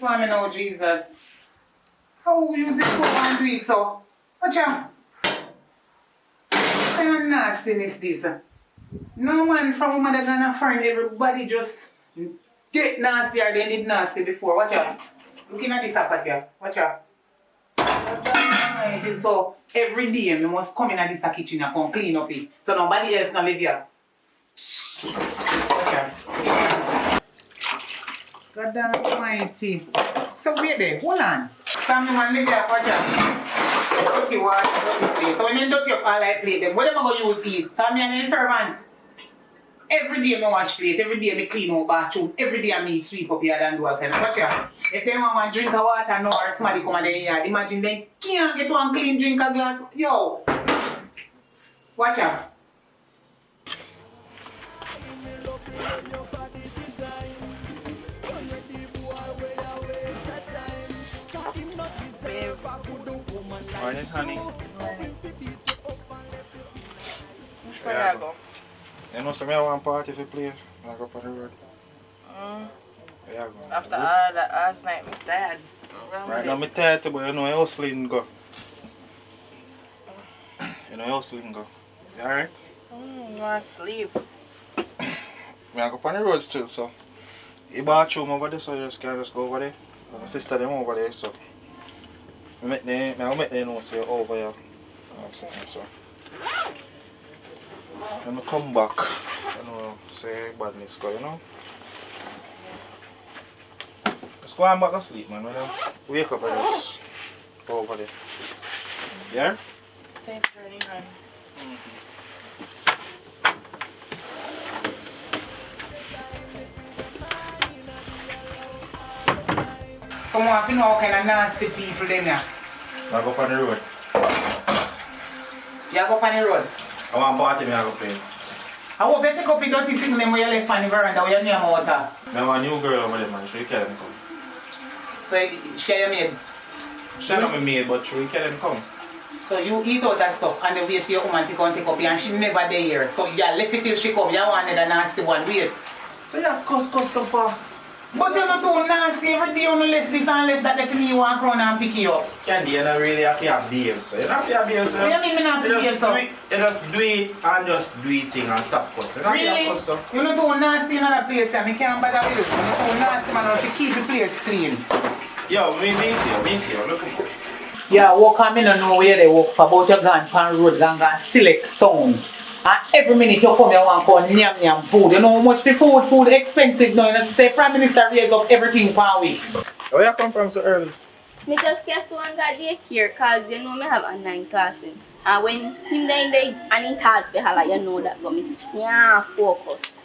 for me now, Jesus. How will you use this phone and do it so? Watch out. What kind of nastiness this? No man from woman that gonna find everybody just get nastier than did nasty before. Watch out. Looking at this up here. Watch out. So every day I must come in at this kitchen and come clean up it. So nobody else not live here. Watch out. God damn almighty. So wait there, hold on. Some man live here, watch out. Okay, wash the plate. So when you duck up all I plate them, what am I going to use eat? So me and the servant. Every day I wash plate, every day I clean out bathroom, every day I sweep up here and do all kind of watch out. If they want to drink a water now or somebody come and then here, imagine they can't get one clean drink a glass. Yo. Watch out. Morning, honey. Where you go? You know, some I want party if you play. I go on the road. Where you go? After all that last night, I'm tired. Right now, I'm tired, but you know, I hustling go. You know, I hustling go. You alright? I want to sleep. I go on the road still, so. You bathroom over there, so you just can just go over there. My sister them over there, so. I make them know say over here. So. When I come back, you know, say badness go, you know. Just go and back to sleep, man. When I wake up, I just go over there. Yeah? Safe journey, man. Someone have to know what kind of nasty people them here. I go on the road. You go on the road. I want party, I go play. I hope you take up the dirty thing them where you left on the veranda where you name water. I want a new girl over there, man. She can come. So she your maid. She not my maid, but she can come. So you eat out that stuff and then wait for your woman to come take up you and she never there here. So you left it till she come. You want another nasty one. Wait. So you cuss so far. But you're not too nasty. Every day you left this and left that for me you walk around and pick you up. Candy, you don't really have to behave, so you don't have to behave, so What do you mean not you behave, so? You just do it and just do it thing and stop cussing. Really? You're not too nasty in another place and I can't bother with you. You're not too nasty man to keep the place clean. Yo, me see you, look at me. Yeah, walk and me don't know where they walk for, but you're gone pan road and select sound. And every minute you come here want to nyam food. You know how much the food expensive now. You know, say Prime Minister raise up everything for a week. Where you come from so early? Me just guess one got daycare cause you know me have online classes. And when him there and he thought behala, you know that got me. Yeah, focus.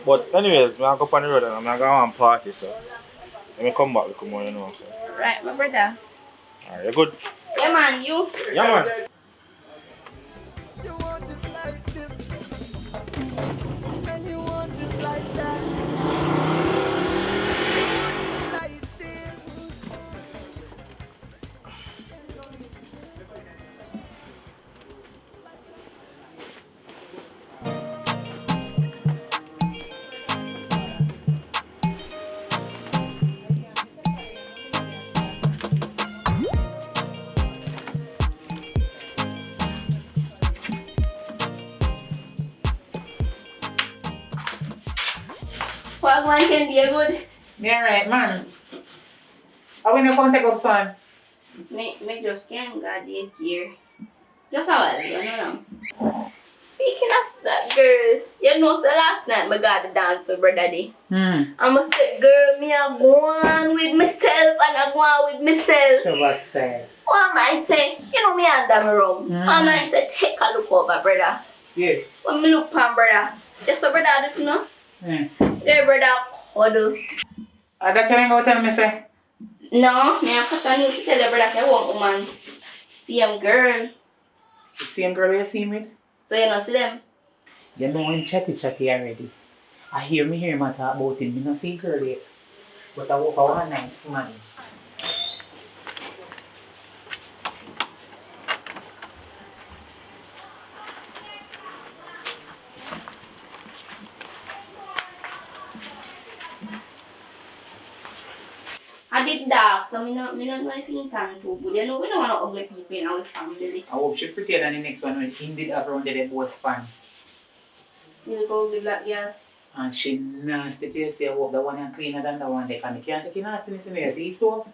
But anyways, I go on the road and I'm going to go and party, so let me come back look more, you know. So. Right, my brother. Alright, you good? Yeah man, you? Yeah man. What one can be good? Yeah, right, man. How when you come take up son? Me just can't got daycare. Just a while ago, no. Speaking of that girl, you know the last night I got the dance with brother Daddy. I'ma say, girl, me I go on with myself and I go on with myself. So what say? One might say, you know me under my room. One might say, take a look over, brother. Yes. When me look pan brother, that's what brother does, you know? Their brother cuddle. That you ain't go tell me say? No, me have to news to tell the brother I want woman. Same girl. The same girl you see with? So you know see them? You know him chatty already. I hear him talk about him. I don't see girl yet. But I hope I want a nice man. I did it dark, so me not know if he tan too good. You know, we don't want ugly people in our family. I hope she prettier than the next one when indeed around the both span. You look ugly black girl. And she nasty to you, say, I hope the one is cleaner than the one they can. You can't take nastiness in there. See, stove?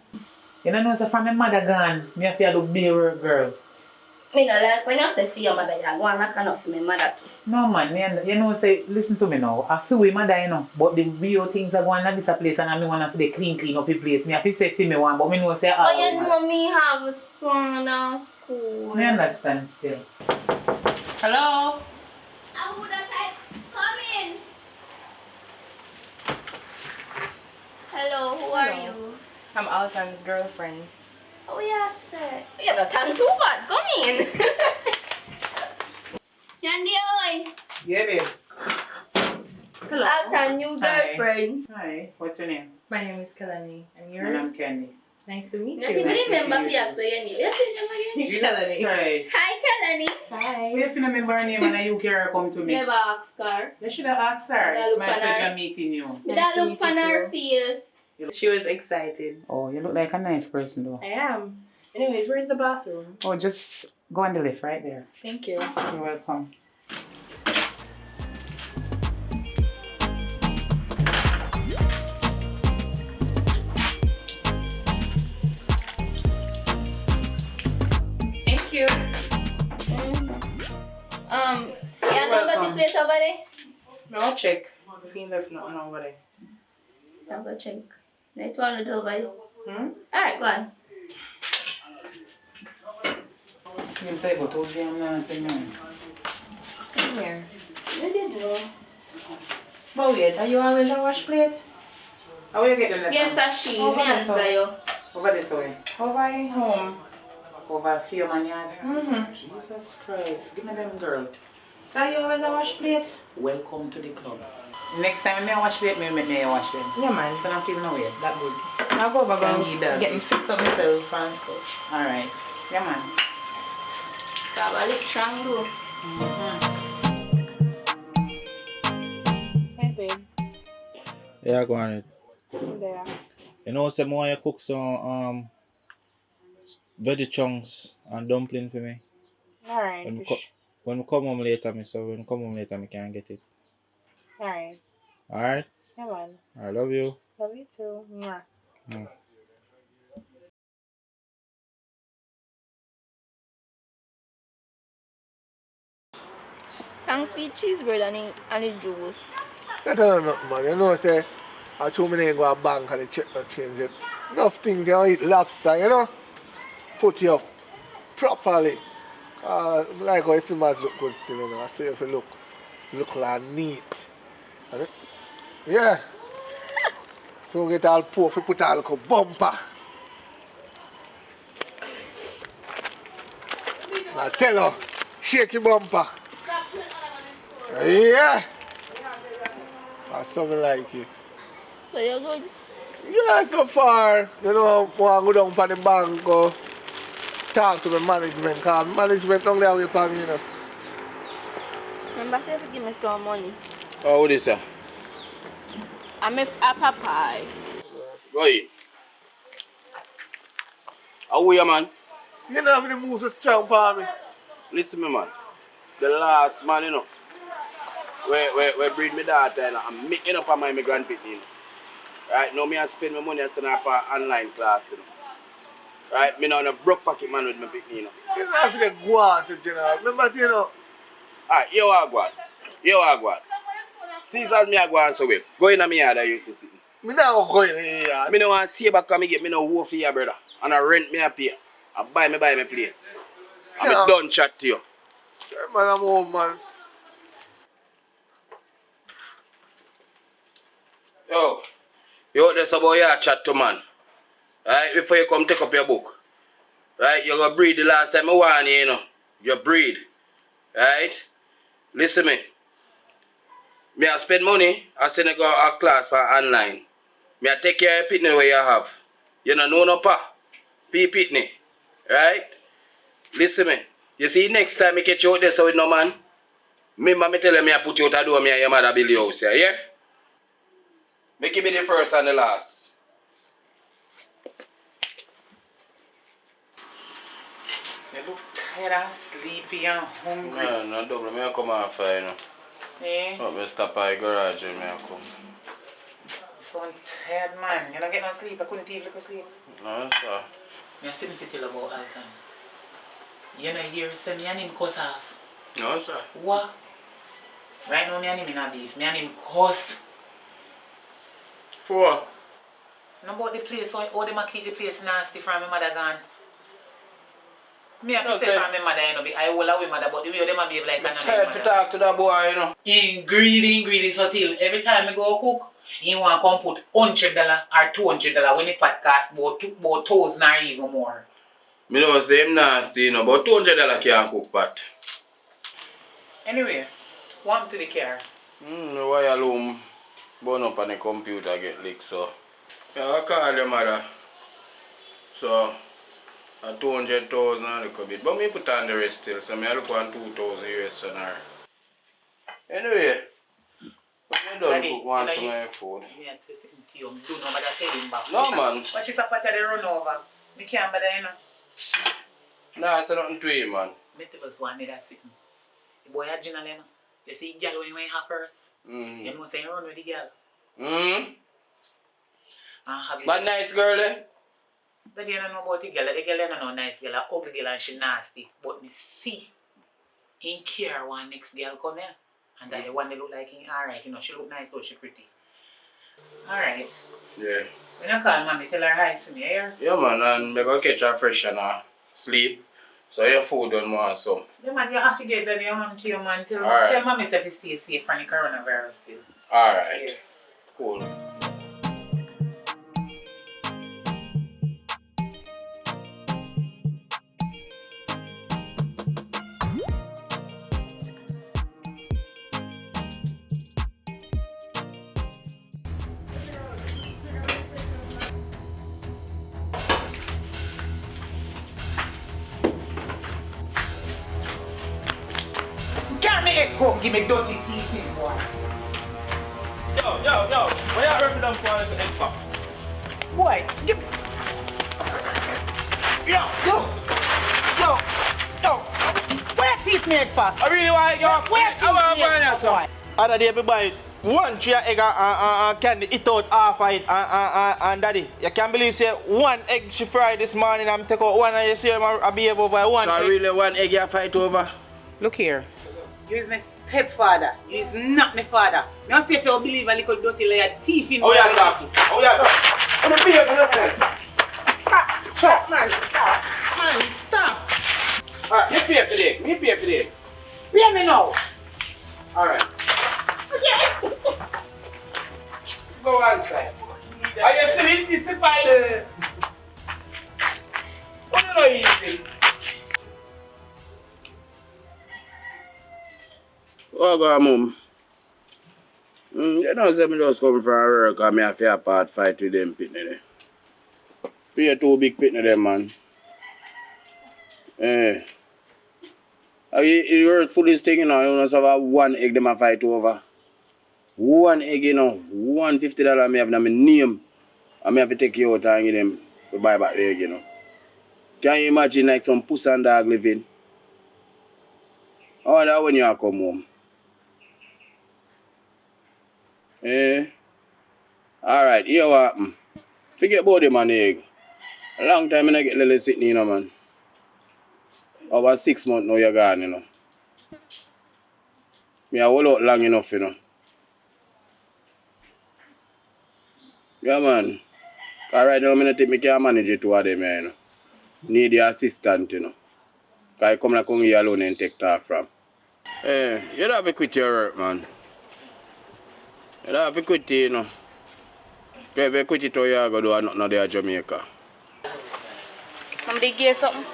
You don't know, so from my mother gone, me have to look better girl. Me no like when you say for your mother, you go and knock enough for my mother too. No man, you know, say, listen to me now. I feel with mother, you know, but the real things are going on this place and I want to clean up the place. Me have to say to me one, but me know say, oh, you know me have a son at school. Me understand still. Hello? I would have type, come in. Hello, who are Hello. you? I'm Alton's girlfriend. Oh yes, sir. You're not tan too bad. Come in. Yandy, oi. Yeah, babe. Hello. Alton, new Hi. girlfriend. Hi, what's your name? My name is Kalani. And And yours? I'm Candy. Nice to meet Not you. even Nice to remember meet if you you ask her your name. You say them again? Jesus Kalani. Christ. Hi, Kalani. Hi. If you remember her name and you care come to me. Never ask her. You should have asked her. Yeah, It's look my on pleasure her. meeting you. Did Nice I to look meet on you her too. face? She was excited. Oh, you look like a nice person though. I am. Anyways, where's the bathroom? Oh, just go on the lift right there. Thank you. You're welcome. Thank you. Yeah, no got the welcome. plate over there? No, I'll check. If you left nothing over there. I'll go check. Night one little over there. Alright, go on. Same say, but told you I'm not saying no. Same here. You did know. But wait, are you always a wash plate? How will you get the left? Yes, hand? sir, she. Oh, Me yes, answer sir. you. Over this way. Over in home. Over fear man yard. Mm-hmm. Jesus Christ. Give me them girl. So are you always a wash plate? Welcome to the club. Next time I wash plate, me wash them. Yeah, man. So I'm feeling away. That good. I'll go over Can and you that? get me fix up myself and stuff. Alright. Yeah man. Have a lick strong though. Hey, babe. Yeah, go on it. I'm there. You know, say more you cook some veggie chunks and dumpling for me. Alright. When we come home later, me can get it. Alright. Alright? Yeah, man. I love you. Love you too. Mwah. Mm. Thanks sweet cheeseburger and the juice. That ain't nothing, man. You know, say, I told me to go to a bank and the check not change it. Enough things you eat lobster, you know? Put you up properly. Like how you see my look good still, you know. I say if you look like neat. And yeah. So get all pork, we put all like a bumper. I tell her, shake your bumper. Yeah. Or something like it. So you're good? Yeah, so far, you know, want to go down for the bank or talk to the management, because management don't let you for me, you know. Remember, say if you give me some money. Oh, what is that? I'm a pie. Go in. How are you, man? You know, have the moves so strong for me. Listen me, man. The last man, you know, where breed me daughter, you know, I'm making up on my grandpit, you know. Right, now me I spend my money and send her for online class, you know. Right, me now in a broke pocket man with my picnic, you know. You know, have to go out, you know. Remember, you know, Alright, you are going. You are going. Season me a go on so way. Go in a me yard I used to sit. me now go in here. Me no want to see back and me get me no work for your brother. And I rent me a pay. I buy me place. And me Yeah. done chat to you. Say, man, I'm home, man. Yo, you out there about your chat to man. Right, before you come take up your book. Right, you go breed the last time I warn you, you know. You breed. Right? Listen me. Me I spend money, I send you go a class for online. Me I take care of your pitney where you have. You don't know no pa. For your pitney. Right? Listen me. You see next time I catch you out there so with no man. Remember me tell you me I put you out a door me and your mother build your house here, yeah? Make it be the first and the last. You look tired and sleepy and hungry. No, no double. Me I come off you know. Eh? But me stop by garage and me I come. So I'm tired, man. You don't get no sleep. I couldn't even look asleep. No, sir. Me I sitting to tell about all time. You know, you say me and him cuss off. No, sir. What? Right now, me and him in a beef. Me and him cuss. For? No about the place, how them a keep the place nasty from my mother gone. Me have to say from my mother, you know, I will with mother, but the way them a behave like another Tired to talk to that boy, you know. In greedy, so till every time I go cook, he want to come put $100 or $200 when the pot cost about 1,000 or even more. Me don't say him nasty, you know, but $200 can't cook pot. Anyway, warm to the car. No wire loom burn up on the computer get leaked, so. Yeah, I call your mother. So, a 200,000 a little bit. But me put on the rest still, so I look on 2,000 US on her. Anyway, when you done cook want some of your food. Yeah, say something to you. Do no matter tell him back. No, man. But she's a part of the run over. Me can't bother, you know. Nah, it's nothing to him, man. Me tell us one day that sitting. The boy had general, you know. You see girl when you have first. Mm-hmm. You know saying run with the girl. Mm-hmm. And have But nice girl, eh? But you don't know about the girl. The girl, you don't know nice girl. A ugly girl and she nasty. But me see in care one next girl come here. And that the one they look like him alright, you know, she look nice though, she pretty. Alright. Yeah. When I call mommy, tell her hi to me, here. Yeah, man, and me go catch her fresh and sleep. So your food done more, so. Yeah, man, you have to get that your mom to your man. Tell mommy if you stay safe from the coronavirus still. Alright. Yes. Cool. Get me a coke, give me dirty teeth in, boy. Yo, why you repping them for the egg pop? Boy, give me. Yo. Where teeth made for? I really want your Where teeth made for, boy? Other day, me buy one tray egg and candy eat out half of it and daddy. You can't believe say one egg she fried this morning and take out one and you see I behave over one So egg. really one egg you fight over? Look here. You is my stepfather. You is not my father. Now see if you believe a little dirty layer teeth in Oh yeah, doctor. Oh yeah, doctor. I'm gonna be here for this. Stop, man, stop. Man, stop. Alright, me pay today. Pay me now. Alright. Go one side. Are you still in this fight? What are you eating? Oh, God, Mom. You know, say me just come from work and me have to part fight with them pitney there. Pay two big pitney them, man. Eh. You work for this thing, you know, you must have one egg them a fight over. One egg, you know, $150 me have in my name. And me have to take you out and give them to buy back the egg, you know. Can you imagine like some puss and dog living? I wonder when you come home. Eh? Alright, here what happen. Forget about them and the egg. A long time I get little sitting, you know, man. Over 6 months now you're gone, you know. Me a hold out long enough, you know. Yeah, man. Cause right now, I don't think I can manage it to them, you know. Need the assistant, you know. Cause I come here alone and take talk from. Eh, you don't have to quit your work, man. You don't have to quit it, you know. If you quit it, you go do nothing there in Jamaica. Mom, they give something.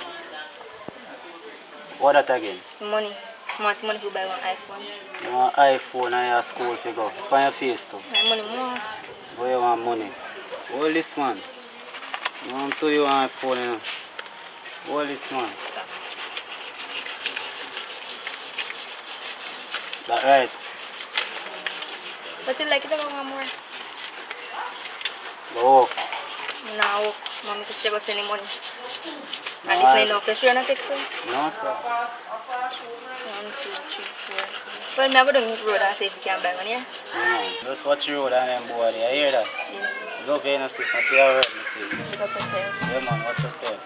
What that again? Money. I want money to buy one iPhone. You want iPhone and your school figure. Find your face too. My money more. Where you want money? Hold this man. You want to you want iPhone, you know. Hold this man. That right? But you like it about more? Go off. No, Mommy said she go send me money. And this ain't no fish you wanna take some? No, sir. 1, 2, 3, 4. Well, I'm going to the road and see if you can buy one, yeah? No, just watch your road and them boy there. You hear that? Yeah. Love you, no sister. See how ready you see. Pick up yourself. Yeah, man. Watch yourself.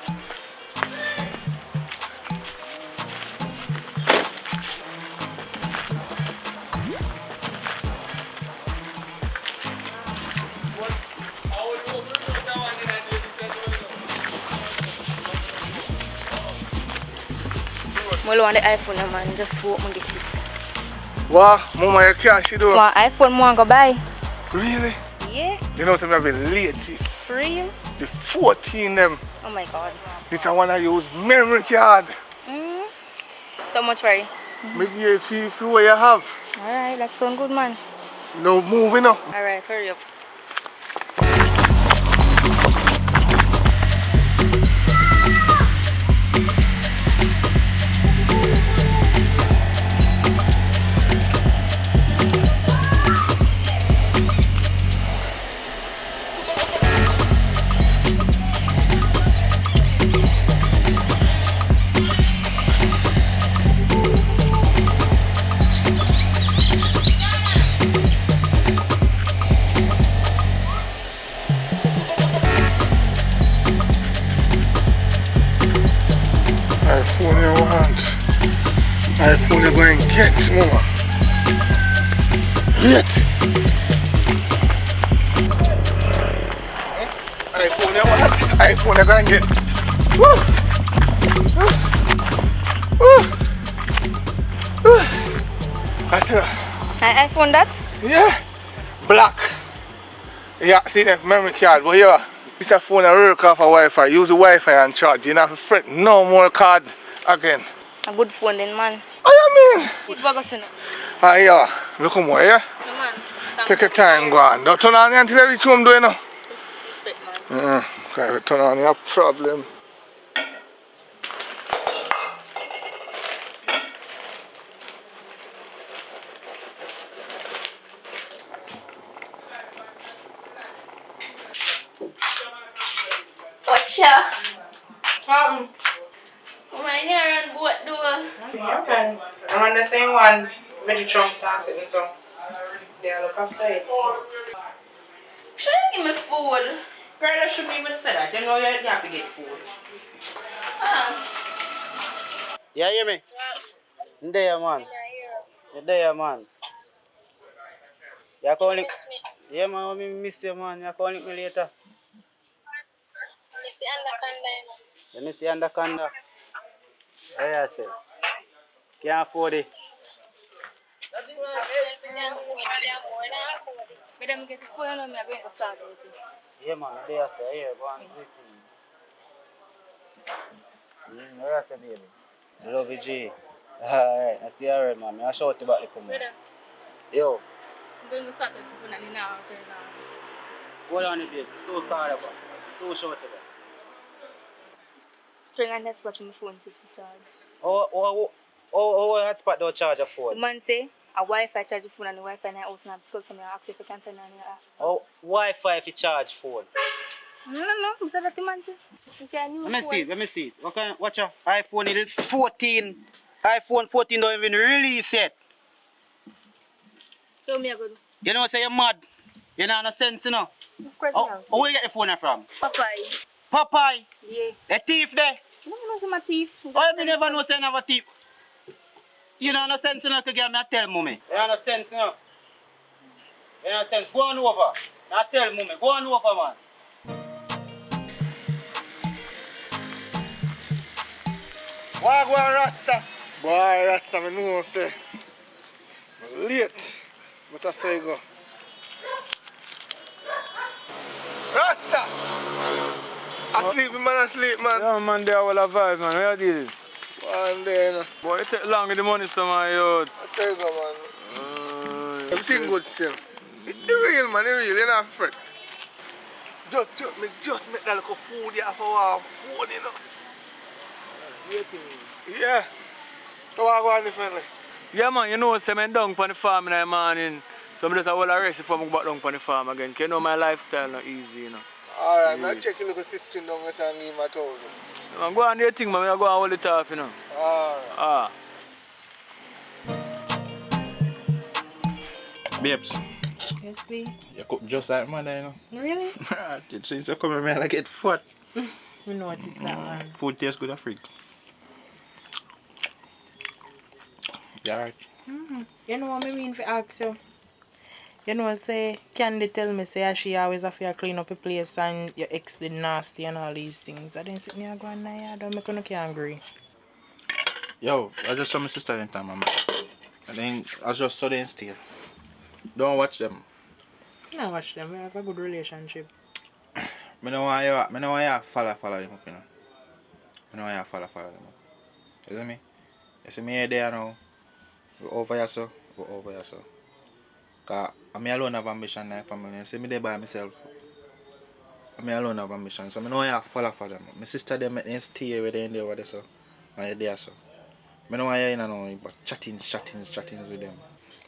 I want the iPhone, man. Just hope I get it. What? Mama, you can't see though. Want iPhone, I want to buy. Really? Yeah. You know something I've been latest. For real? The 14 them. Oh my god. This I wanna use memory card. So much for you. Me give you if you what you have. Alright, that sounds good, man. No moving up. Alright, hurry up. iPhone you want. iPhone you going to catch more. Wait. iPhone you want. iPhone you going to get. Woo. I said, I iPhone that? yeah, black. Yeah, see that memory card, but yeah, this a phone that work off of Wi-Fi. Use the Wi-Fi and charge. You don't have to fret no more card again. A good phone then, man. Oh, you mean? It's bagus in. Ah, yeah, look more, yeah? No, man. Take your time, go on. Don't turn on until I reach home, do you know? Respect, man. Okay, turn on your problem. Watch out. My hair and boat door. Okay. I'm on the same one. Veggie chunks and sitting so. They look after it. Should you give me food? Girl, I shouldn't even say that. You know you have to get food. Yeah, hear me? You there, man? You there, man? You calling? Yeah, man. I miss you, man. You calling me later? Let me see Anaconda. Yeah, I say. Can't afford it. Madam, get the phone and I'm going to start with it. Yeah, man. There, I say. Here, go on. Where I say, baby? Love you, G. Alright, I see you already, man. I'll shout you about the come. Madam, Yo. I'm going to start with the phone and now turn on. Hold on, babe. It's so card about. It's so short about. Turn on that spot from my phone to charge. Oh, hotspot don't charge a phone. The man say, a Wi-Fi charge your phone and the Wi-Fi in the house now because someone asks if you can turn on your hotspot. Oh, Wi-Fi if you charge phone. No, but that's what the man say. He say a new phone. Let me see. What kind? Watch out. iPhone 14. iPhone 14 don't even release yet. Tell me a good. You know, say you're mad. You know, no sense, you know. Of course, Oh, where you get the phone from? Popeye. Popeye. Yeah. A thief there. No, no, my teeth. Oh, you never know say you have a thief. You know, no sense, you know, to get me tell mommy. You know, no sense, you know. You know, no sense. Go on over. Now tell mommy. Go on over, man. Why go on, Rasta? Boy, Rasta, I know, say. I'm late. But I say go. Rasta! Asleep, man, asleep, man. Yeah, man, they are all alive, man. Where are these? One day, you know. Boy, it take long with the money, some of you. I say go, man. Everything good still. It's the real, man, the real. You don't fret. Just make that little food here for our phone, you know. Yeah. So I go on differently. Yeah, man, you know, I'm down on the farm in the morning. So I'm just a whole rest before I go back down on the farm again. You know, my lifestyle not easy, you know. Alright, man, check your little sister down there and give him 1,000. Man, go on do your thing, man. I go and hold it off, you know. Alright. Ah. Babes, Yes, please. you cook just like mother, you know. Really? Since you come here, I get fat. We noticed that one. Food tastes good, a freak. You alright? You know what I mean for ask you? You know, say, Candy tell me, say, she always have to clean up a place and your ex did nasty and all these things. I didn't sit me and go on there, I don't make no angry. Yo, I just saw my sister in time, man. And then I just saw them still. Don't watch them. I watch them, we have a good relationship. I don't want you follow them up, you know. I don't want you follow them up. You see me? You see me here there now. We're over here, so. We're over here, so. Because I'm alone have ambition in my family. You see me there by myself. I'm alone have ambition. So I don't want you follow them. My sister them make them stay where they in there over there, so. And you're there, so. I don't want you in now, but chatting with them.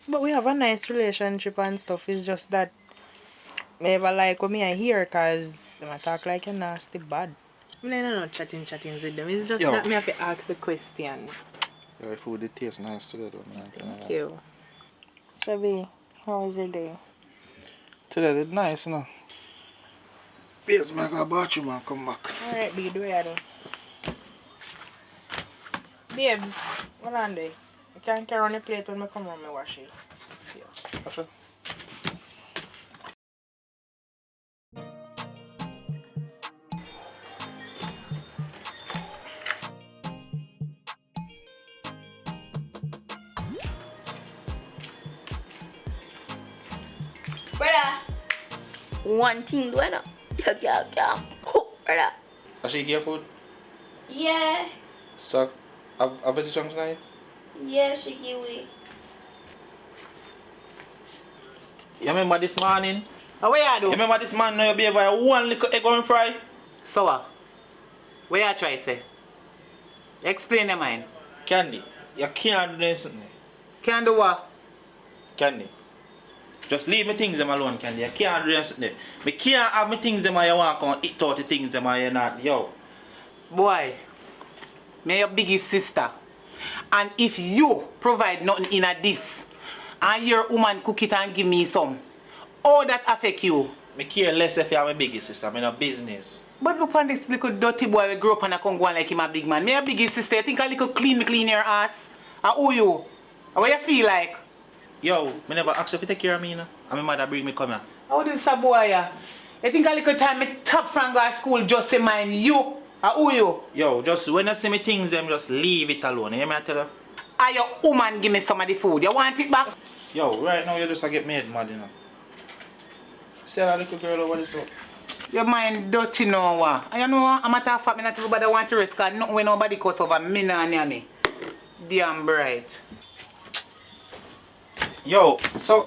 But we have a nice relationship and stuff. It's just that I never like when I hear because they talk like a nasty bad. I mean, no chatting with them. It's just Yo. that me have to ask the question. Your food it tastes nice today though, man. Thank you. Sabi, how was your day? Today it's nice, you know. Babes, man, I go to the bathroom and come back. Alright, B, do it. Babes, what on there? You can't carry on the plate when I come home and wash it. Yeah. Wash it. Brother, one thing do I know. Your girl can't cook, brother. Does she give food? Yeah, So, have you chunks tonight? yeah, she give me. You remember this morning? What you do? You remember this man now you be by one little egg on fry? So what? What you try say? Explain your mind. Candy, you can't do this. Can do what? Candy. Just leave me things them alone, Candy. You can't do this. I can't have me things them and you want to come eat out the things them and you not. Yo. Boy, me your biggest sister. And if you provide nothing in a this, and your woman cook it and give me some, how that affect you? I care less if you are my biggest sister. I'm in a business. But look on this little dirty boy we grew up and I come go on like him a big man. Me your biggest sister, you think a little clean your ass? And who you? And what you feel like? Yo, I never asked you to take care of me, you know. And my mother bring me come here. How this a boy ya? You think a little time me top from go to school just to mind you? And who you? Yo, just when you see me things, them just leave it alone. You hear me I tell you? And your woman give me some of the food. You want it back? Yo, right now you just get made mad, you know. See that little girl over there, so. Your mind dirty now, what? And you know what? A matter of fact, me not everybody want to risk, cause nothing when nobody cuss over me nah near me. Damn bright. Yo, so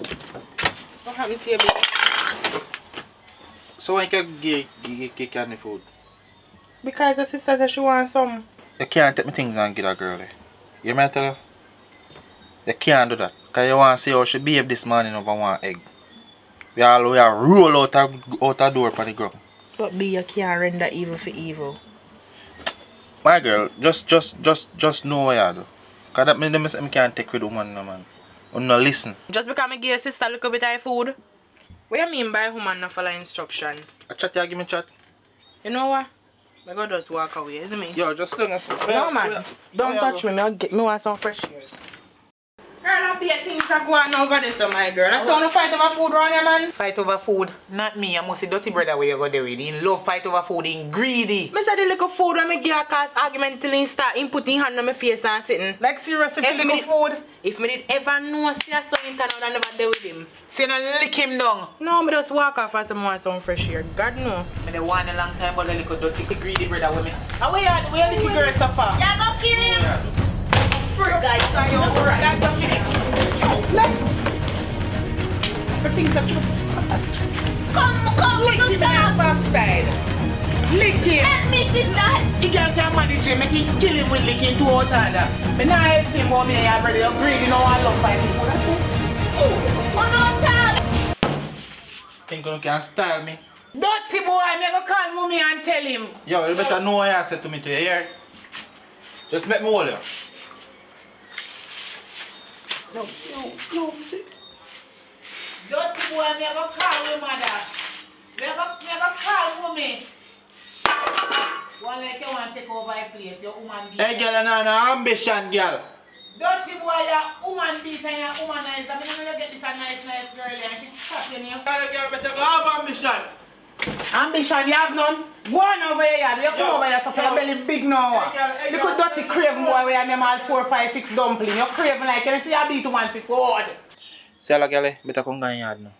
What happened to your baby? when you can give Candy food? Because your sister said she wants some. You can't take me things and give that girl. You hear me I tell you? You can't do that. Because you want to see how she behave this morning over one egg. We all roll out the door for the ground. But B, you can't render evil for evil. My girl, just know what you do. Because that means I can't take with woman, no man. You no listen. Just because I give your sister a little bit of food? What you mean by woman not follow instruction? A chat you give me chat. You know what? I go just walk away, isn't me? Yo, just sling us. No man, don't touch me. Me want some fresh air. Girl, I be a things are going over this, so my girl. I saw no fight over food around here, man. Fight over food? Not me. I must say dirty brother where you go there with. He love fight over food. He greedy. Me say the little food when me give her cause argument till he start him putting hand on my face and sitting. Like seriously, If little me- food? If me did ever know see a son in town, I never there with him. So you no lick him down? No, me just walk off and some want some fresh air. God no. I dey want a long time but the little dirty greedy brother with me. And where you little girl so far? Yeah, go kill him. For God. That don't finish. The things are true. Come, Lick him in the backside. Lick him. help me, sister. He can't manage him, make him kill him with licking two out of that. But now I help him, but me I already agree, you know I love fighting. Oh, no, tag. Think you can style me? Dirty boy, me go call mommy and tell him. Yo, you better know what you said to me to you hear? Just make me hold you. No, see. Dirty boy, me go call your mother. Me go call mommy. One like you want to take over a place, your woman beat. Hey, girl, you know no ambition, girl. Dirty boy, your woman beat and your womanizer. I mean, you get this a nice girl and she trap you in your Girl, better go have ambition. ambition, you have none. Go on over here, you come over here, so your belly big now. Look at dirty craven boy where you name all 4, 5, 6 dumpling. You're craven like, you see you beat one for God. See how girl, better come go in yard now.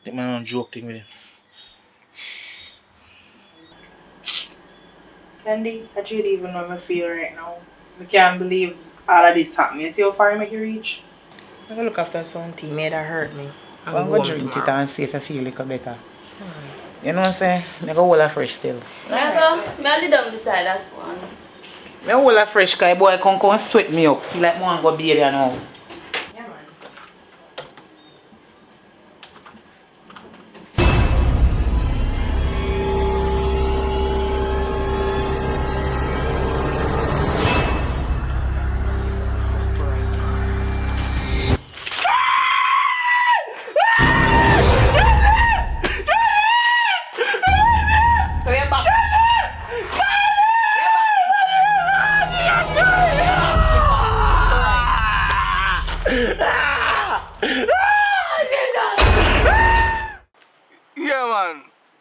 Think man don't joke thing with him. Candy, I don't even know how I feel right now. I can't believe all of this happened. You see how far I make you reach? I'm gonna look after some tea, made that hurt me. I'm going to drink it and see if I feel a little better. You know what I'm saying? I go hold a fresh still. I lay down beside that one. I hold a fresh guy, boy, come sweat me up. Feel like I want to go bathe there now. Yeah, man. So you're back. Yeah, man.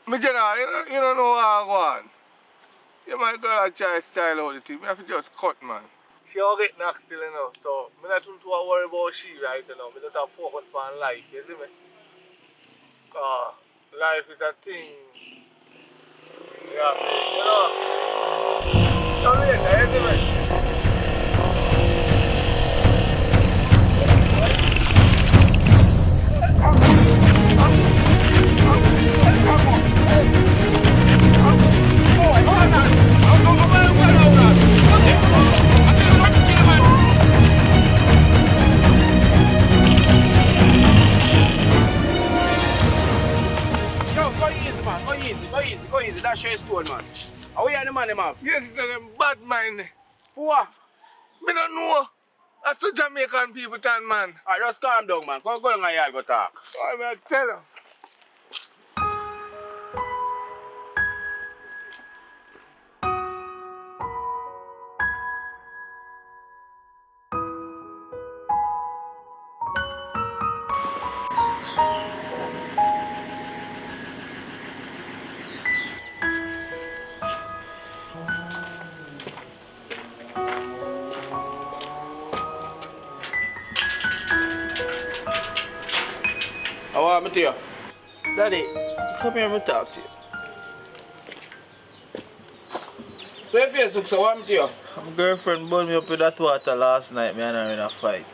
Me general, you don't know what I want. Yeah, my girl I try to style out the thing. I have to just cut, man. She all get knocked still, you know. So, I'm not too worry about she right now. I just have focus on life, you see me? Life is a thing. Yeah, you know. Don't later, you see me? Yo, go easy. That's your stone, man. How are you the man, man? Yes, it's them bad mind. What? Me don't know. That's so Jamaican people turn, man. Alright, just calm down, man. Go down and yard, go talk. I'm gonna tell them. How are me to you? Daddy, come here and talk to you. So your face looks so warm to you. My girlfriend burned me up with that water last night. Me and her in a fight.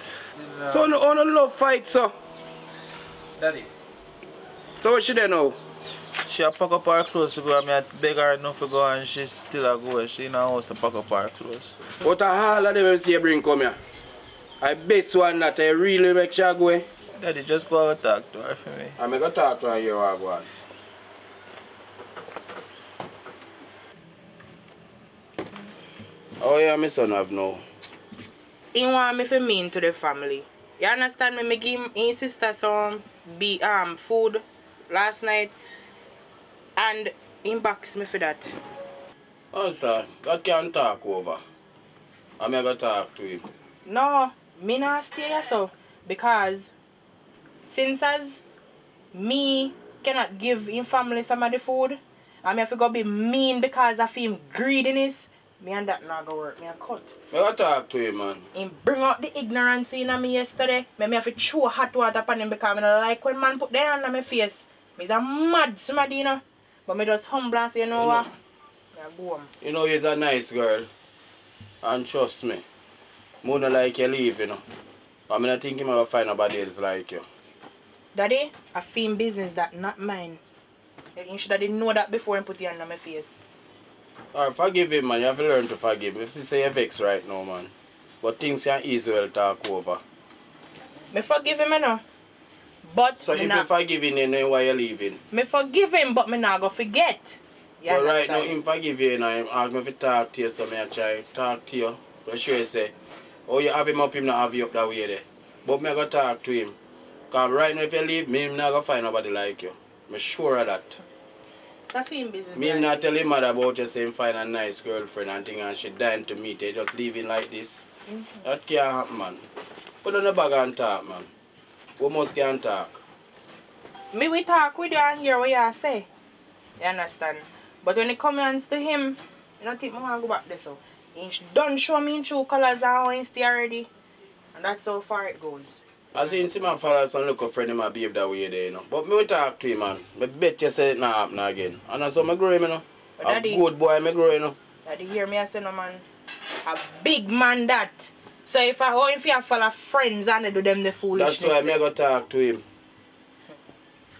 So no love fight, so. Daddy, So what she there now? she a pack up her clothes to go and me a beg her not to go and she still a go. She in her house to pack up her clothes. What a hell of them when see you bring come here? I bet one that I really make sure go. Daddy, just go and talk to her for me. I'm going to talk to her here what go on. Oh yeah, my son have now. He want me to mean to the family. You understand me? Me give his sister some food last night and he box me for that. Oh sir, that can't talk over. I'm going to talk to him. No, me not stay here so because since as me cannot give him family some of the food, and me have to go be mean because of him greediness, me and that not gonna work. Me a cut. I'm going to talk to him, man. Him bring out the ignorance in me yesterday. Me have to throw hot water upon him because I don't like when man put their hand on my face. Me's a mad somebody, you know. But me just humble and say, you know what? Me a go home. You know you're a nice girl. And trust me. I don't like you leave, you know. I'm not thinking I'm going to find nobody else like you. Daddy, I feel business that not mine. You should have know that before and put your hand on my face. Alright, forgive him, man. You have to learn to forgive him. If you say you're vexed right now, man. But things can easily talk over. Me forgive him, you know. But So if you forgive him, then why you leaving? me forgive him, but me not go forget. You But right now, understand? him forgive you, and him ask me to talk to you, so me I try talk to you. For sure, say, oh, you have him up, him not have you up that way there. But me I go talk to him. Because right now, if you leave me, him not going to find nobody like you. I'm sure of that. That's him business. Me him not tell him mother about you, say him find a nice girlfriend and thing, and she dying to meet you, just leaving like this. That can't happen, man. Put on the bag and talk, man. We must can talk. Me we talk with you and hear what you say. You understand? But when it comes to him, I don't think I want to go back there so. He done show me in true colours and how he stay already. And that's how far it goes. As in, see my father son look up friend him and behave that way there, you know. But me will talk to him, man. I bet you say it not happen again. And that's how I grow him, you know. But A daddy, good boy, I grow, you know. Daddy hear me I say no man. A big man that. So if you follow friends and they do them the foolishness. That's why me go talk to him.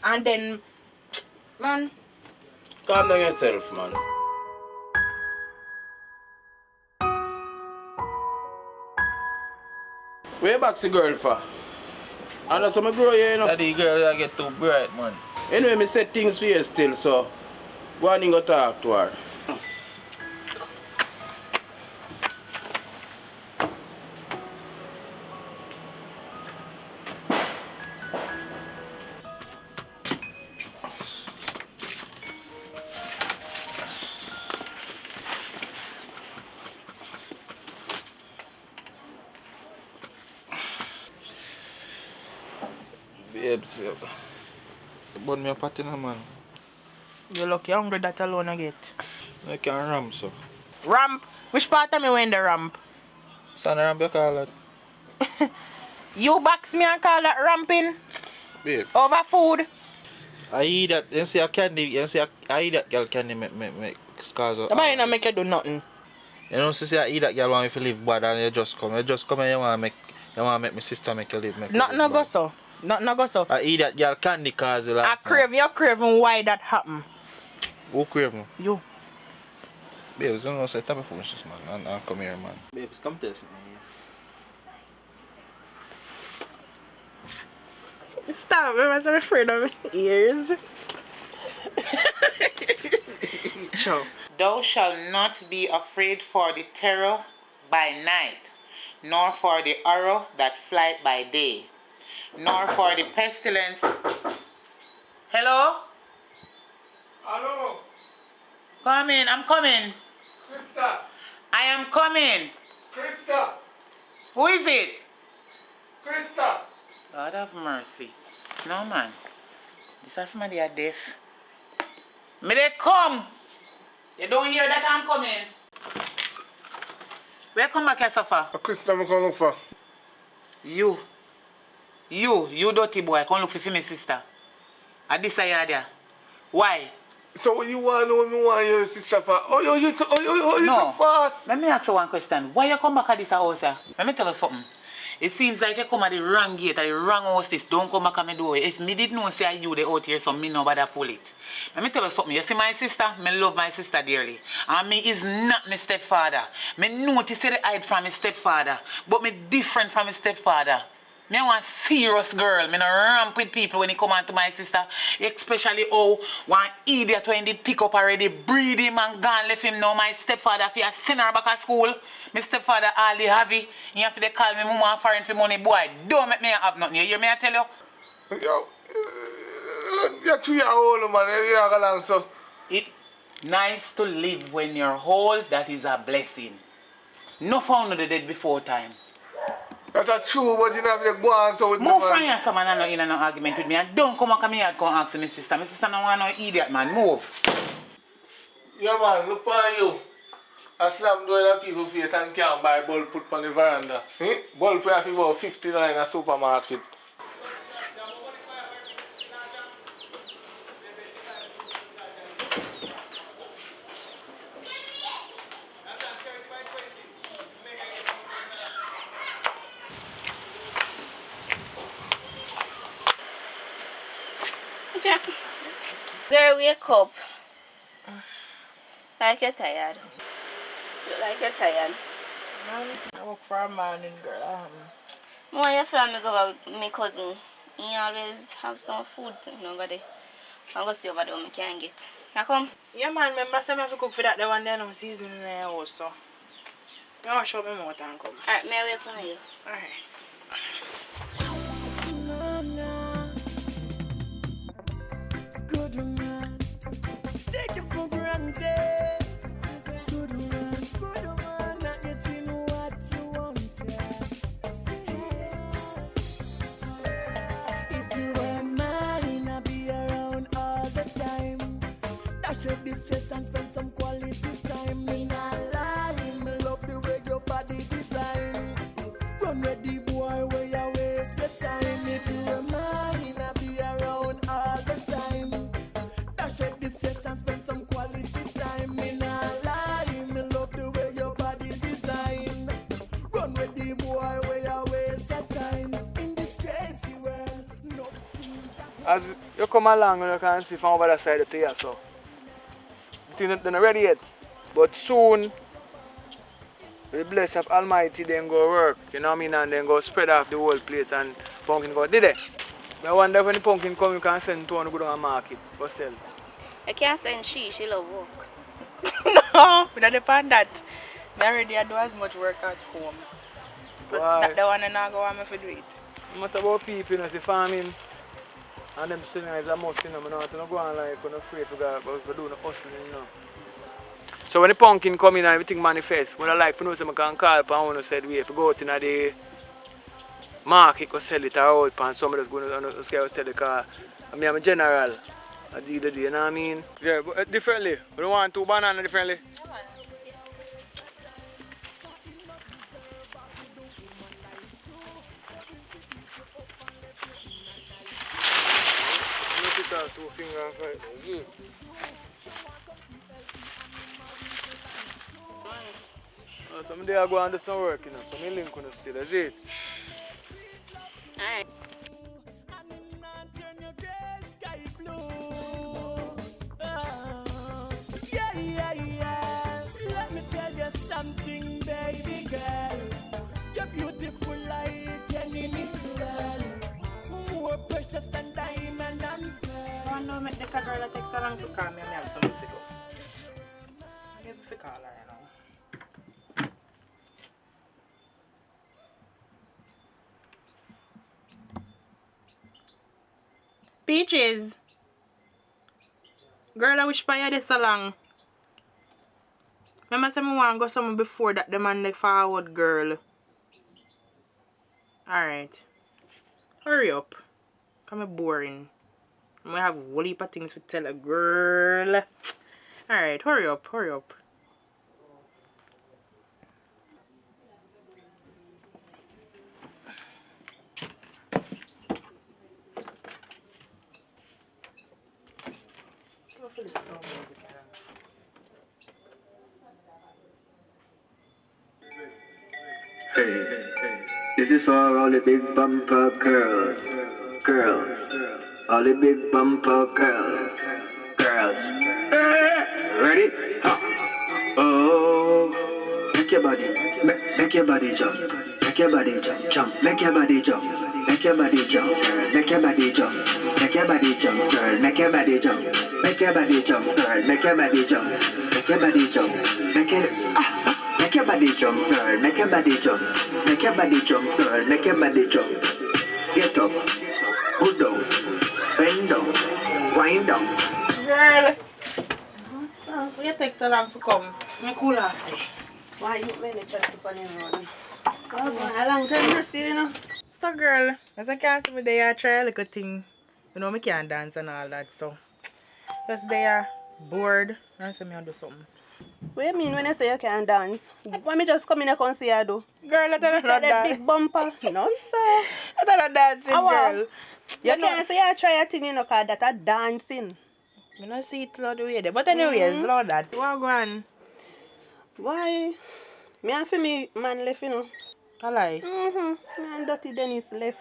And then, man. Calm down yourself, man. Where you back the girl for? And that's how I grow here, you know. Daddy girl, I get too bright, man. Anyway, me set things for you still, so go on and go talk to her. Babes, you burn me a party now, man. You lucky hungry that alone I get. I can ramp, so. Ramp? Which part of me went the ramp? Son, ramp you call it. You box me and call that ramping? Babe. Over food? I eat that, you see a candy, you see I eat that girl candy make scars of. The man not make you do nothing. You know, see I eat that girl want me to live bad and you just come and you want to make my sister make you live. Nothing no go so. Nothing no go so. I eat that girl candy cause the last I you craving why that happen. Who craving? You. Babes, you know, say type of foolishness, man. And come here, man. Babes, come test me, yes. Stop, I'm so afraid of my ears. Sure. Thou shalt not be afraid for the terror by night, nor for the arrow that flieth by day, nor for the pestilence. Hello? Hello, Come in, I'm coming. Krista. I am coming. Krista. Who is it? Krista. God have mercy. No, man. This is somebody are deaf. May they come. You don't hear that I'm coming. Where come back, Christopher? Krista, I'm going to look for. You dirty boy, come look for my sister. At this area there. Why? So what you want to know me want your sister for? You so fast. Let me ask you one question. Why you come back at this house? Let me tell you something. It seems like you come at the wrong gate, at the wrong house. This don't come back at my door. If me did know say you the out here, so me nobody pull it. Let me tell you something. You see my sister? Me love my sister dearly. And me is not my stepfather. Me notice that I hide from my stepfather. But me different from my stepfather. Me want serious girl. Me no ramp with people when it come on to my sister. Especially one idiot when he did pick up already, breed him and gone left him now. My stepfather, if he a send her back at school, my stepfather all the heavy. You have to call me mama and foreign for money, boy. Don't make me have nothing. You hear me I tell you? Yo, you're 3 years old, man. You're going along, so. It's nice to live when you're old. That is a blessing. No found the dead before time. That's true, but you have to go on so with Move me, from man. here, some man, in an argument with me. And don't come and come ask my sister. My sister don't want no idiot, man. Move. Yeah, man, look on you. I slam door the people face and can't buy bulb put on the veranda. Bulb for about 59 in a supermarket. Girl, wake up. Like you're tired. Look like you're tired. Man, I work for a man and girl. More you feel me go over with my cousin He always have some food sitting over there. I'll go see over there what I can get. Can I come? Yeah, man, remember, I have to cook for that the one day no seasoning in the house, so. You want to show me more time come? Alright, may I wait for you? Alright. Good man, take it for granted. Good man, not getting what you wanted. If you were mine, I'd be around all the time. Dash with the stress and spend some quality time. Me not lie, me love the way your body design. Run with the boy where you waste your time. If you were mine, I'd be around all the time. Dash with the stress and spend some quality time. Me not lie, me love the way your body design. Run with the boy where you waste your time. In this crazy world, no things are. As you come along, you can see from over the side of the here, so. They're not ready yet. But soon, with the blessing of Almighty, then go work, you know what I mean, and then go spread off the whole place and pumpkin go. Did they? I wonder when the pumpkin come, you can send to one go down and market, go sell. I can't send she love work. No, we don't depend that. I already do as much work at home. Plus, that the one and I go on me for do it. No matter about people, you know, the farming, and them selling is a must, you know, I don't go on like, I'm afraid to go, but we do the hustling, you know. So when the pumpkin come in and everything manifests, what I like to know is I can call upon one who said, we have to go out in the market to sell it out, and somebody that's going to sell the car. I mean, I'm a general. I do the day, you know what I mean? Yeah, but differently. We don't want two bananas differently. Look at that, 2 fingers and 5. Good. Someday I go and do some work, you know, so I link on the still, that's it. Alright. Yeah. Let me tell you something, baby girl. You're beautiful like any Israel. More precious than diamond and pearl. I know make this a girl that takes so long to call me and I have something to do. I give a call her, you know. Peaches. Girl, I wish for you this so long. Remember say I want to go somewhere before that the man like forward, girl. Alright. Hurry up. Come boring. I might have a whole heap of things to tell a girl. Alright, hurry up. Hopefully this song music, Hey, this is for all the big bumper girls, all the big bumper girls. Ready? Ha. Oh, make your body jump, make your body jump, make your body jump, make your body jump, make your body jump, make your body jump, girl, make your body jump, make your body jump, girl, make your body jump, make your body jump, make it Make your body jump, girl, make your body jump. Make your body jump, girl, make your body jump. Get up, put down, bend down, wind down. Girl. Why you take so long to come? I'm cool after. Why you made a chat to put in on? A long time now still, you know. So girl, as I can't see me there, I try a little thing. You know, I can't dance and all that, so just there, bored, and so me do something. What you mean when I say you can't dance? Why me just come in and come see you do? Girl, I don't know that. Big bumper. No, sir. I don't know dancing, girl. You can't say you try a thing, you know, because that's a dancing. I don't see it loud way there. But anyways, loud that. What go on? Why? Me and for me man left, you know. I lie. Me and Dirty Dennis left.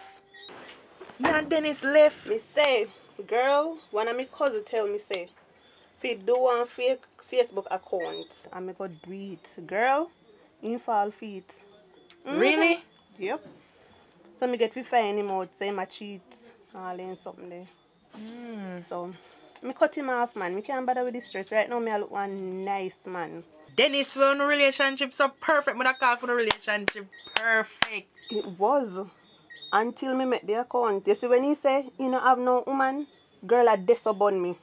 You and Dennis left? Me say, girl, one of my cousins tell me say, if you do one fake Facebook account, and me go do it. Girl, in fall feet. Really? Yep. So me get to find him out, say my cheat. all in something there. So, me cut him off, man. Me can't bother with the stress. Right now, me I look one nice man. Dennis, we're in a relationship so perfect. But I call for the relationship perfect. It was until me met the account. You see, when he say you know have no woman, girl a disobeyed me.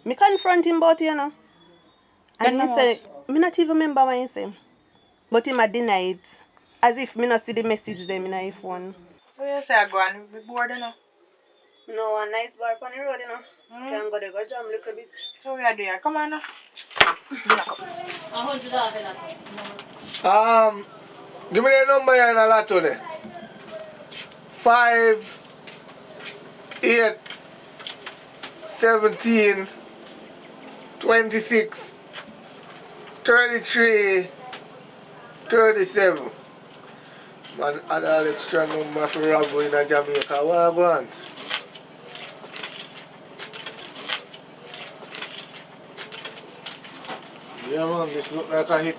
Me confront him about it, you know. And Then he say, me not even remember what he say. But him a deny it. As if me not see the message there in my phone. So you say I go and be bored, you know? No, a nice bar on the road, you know. Can go there, go jam a little bit. So we are doing. Come on now. Give me the number here in a lot of it. 5, 8, 17, 26, 33, 37. Man, add all extra number for Rabo in Jamaica. What go on? Yeah, man, this look like a hit.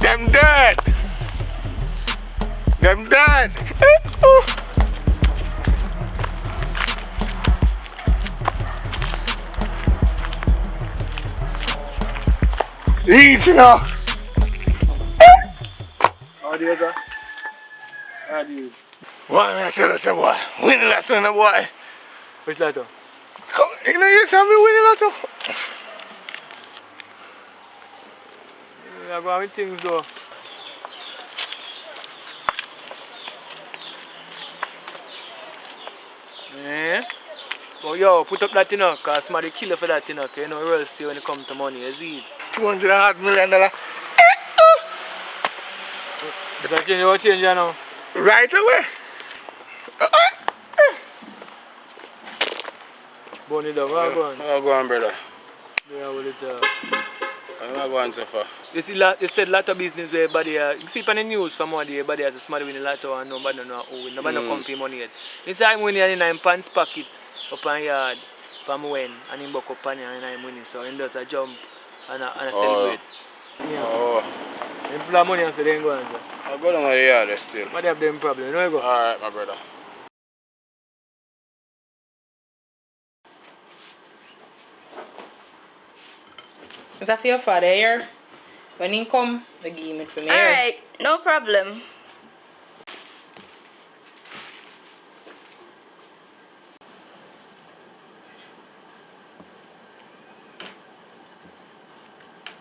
Them dead. Them dead. Eat now. How do you go? How do you? Why I tell us, boy? Win the last one, boy. Which lotto? Come, you know you saw me win the lotto. Yeah, go on with things though. Yeah. But yo, put up that, you know, because somebody kill you for that, you know, because you know, real see when it comes to money, you see. $200 million. Does that change your change, you know? Right away. Bonnie dog, how go on? How go on, brother? Yeah, well, How go on so far? you see, you said lot of business where everybody, you see it on the news from one day, everybody has a somebody winning lotto and nobody know who win, nobody know come for money yet. This time winning in a pants pocket up on yard from when, and he buck up on and I'm winning, so he does a jump and a celebrate. Yeah. Oh. They pull money and say they ain't going to. I go down to the yard still. But they have them problem, you know you go? Alright, my brother. Is that for your father here? When he come, they give him it for me. Alright, no problem.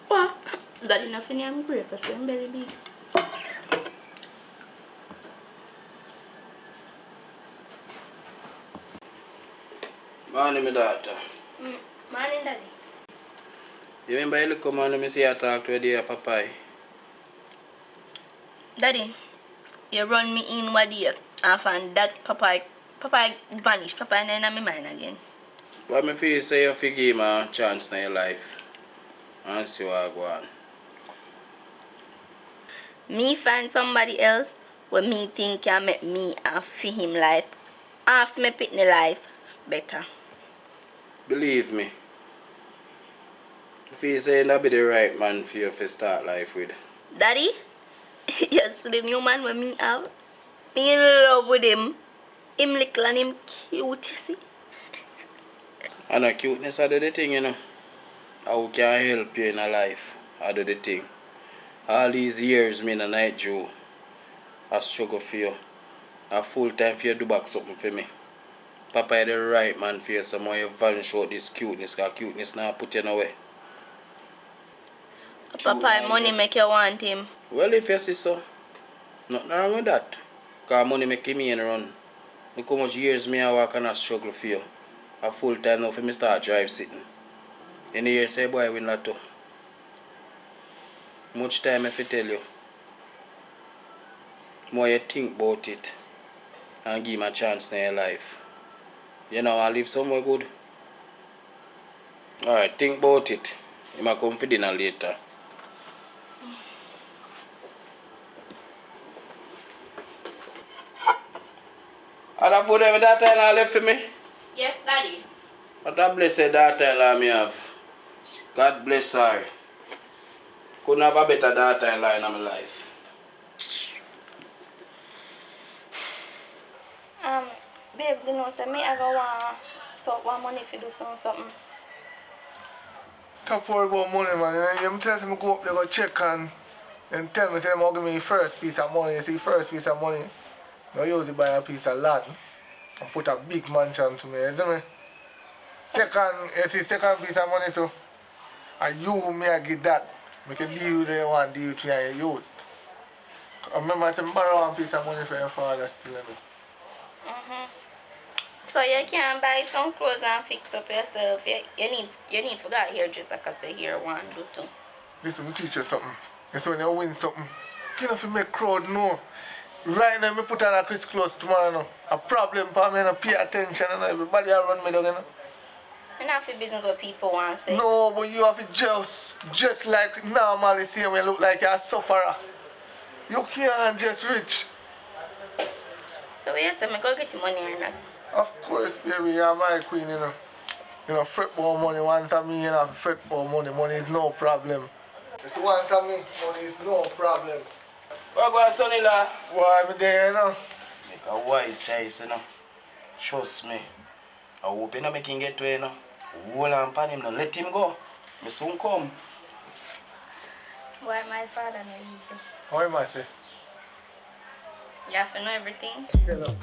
What? That enough in your grape, I am belly big. Morning, my daughter. Morning, Daddy. You remember you look man, me see I talk to you, Papa? Daddy, you run me in one day and find that Papa vanish. Papa ain't in my mind again. But me feel say you fi give him a chance in your life. And see what go on. Me find somebody else where me think can make me and for him life. Half me pitney life better. Believe me. I feel say that be the right man for you to start life with. Daddy, yes, the new man when me have. Me in love with him. Him little and him cute, you see. And the cuteness I do the thing, you know. How can I help you in a life? I do the thing. All these years me in a night Joe. I struggle for you. A full time for you do back something for me. Papa is the right man for you, so more you vanish out this cuteness, because cuteness now put you away. Papa, money make you want him. Well, if you see so, nothing wrong with that. Because money make me in run. Look how much years me I work and I struggle for you. A full time now for me start drive sitting. In the year say boy win lotto. Much time if I tell you. More you think about it and give him a chance in your life. You know I live somewhere good. Alright, think about it. You might come for dinner later. And I put every daughter-in-law left for me. Yes, Daddy. What a blessed daughter-in-law me have. God bless her. Couldn't have a better daughter in line in my life. Babes, you know, so me I go want money if you do something. Top worry about money, man. You tell me go up there, go check and tell me, say, them give me first piece of money. You see, first piece of money, I use it buy a piece of land and put a big mansion to me, you see me? Second, you see, second piece of money too. And you, me, I get that. Make a deal with you want deal with you and your youth. I remember I said, borrow one piece of money for your father still, you know. So you can buy some clothes and fix up yourself. You need to go here just like I say here one do too. Listen, me teach you something. It's when you win something, you know, if you make crowd know. Right now, I put on a Chris clothes tomorrow now. A problem for me, I don't pay attention and everybody around me, you know. And not for business what people want to say. No, but you have to just like normally see when you look like you're a sufferer. You can't just rich. So yes, I'm go get the money or not. Of course, baby, you're my queen, you know. You know, fret about money once of me, you know, fret about money. Money is no problem. It's once of me, money is no problem. What go on, son-in-law? Why am I there, you know? Make a wise choice, you know. Trust me. I hope you know me can get to you know. Hold on upon him, now let him go. Me soon come. Why my father no easy? How am I say? You have to know everything. Tell him.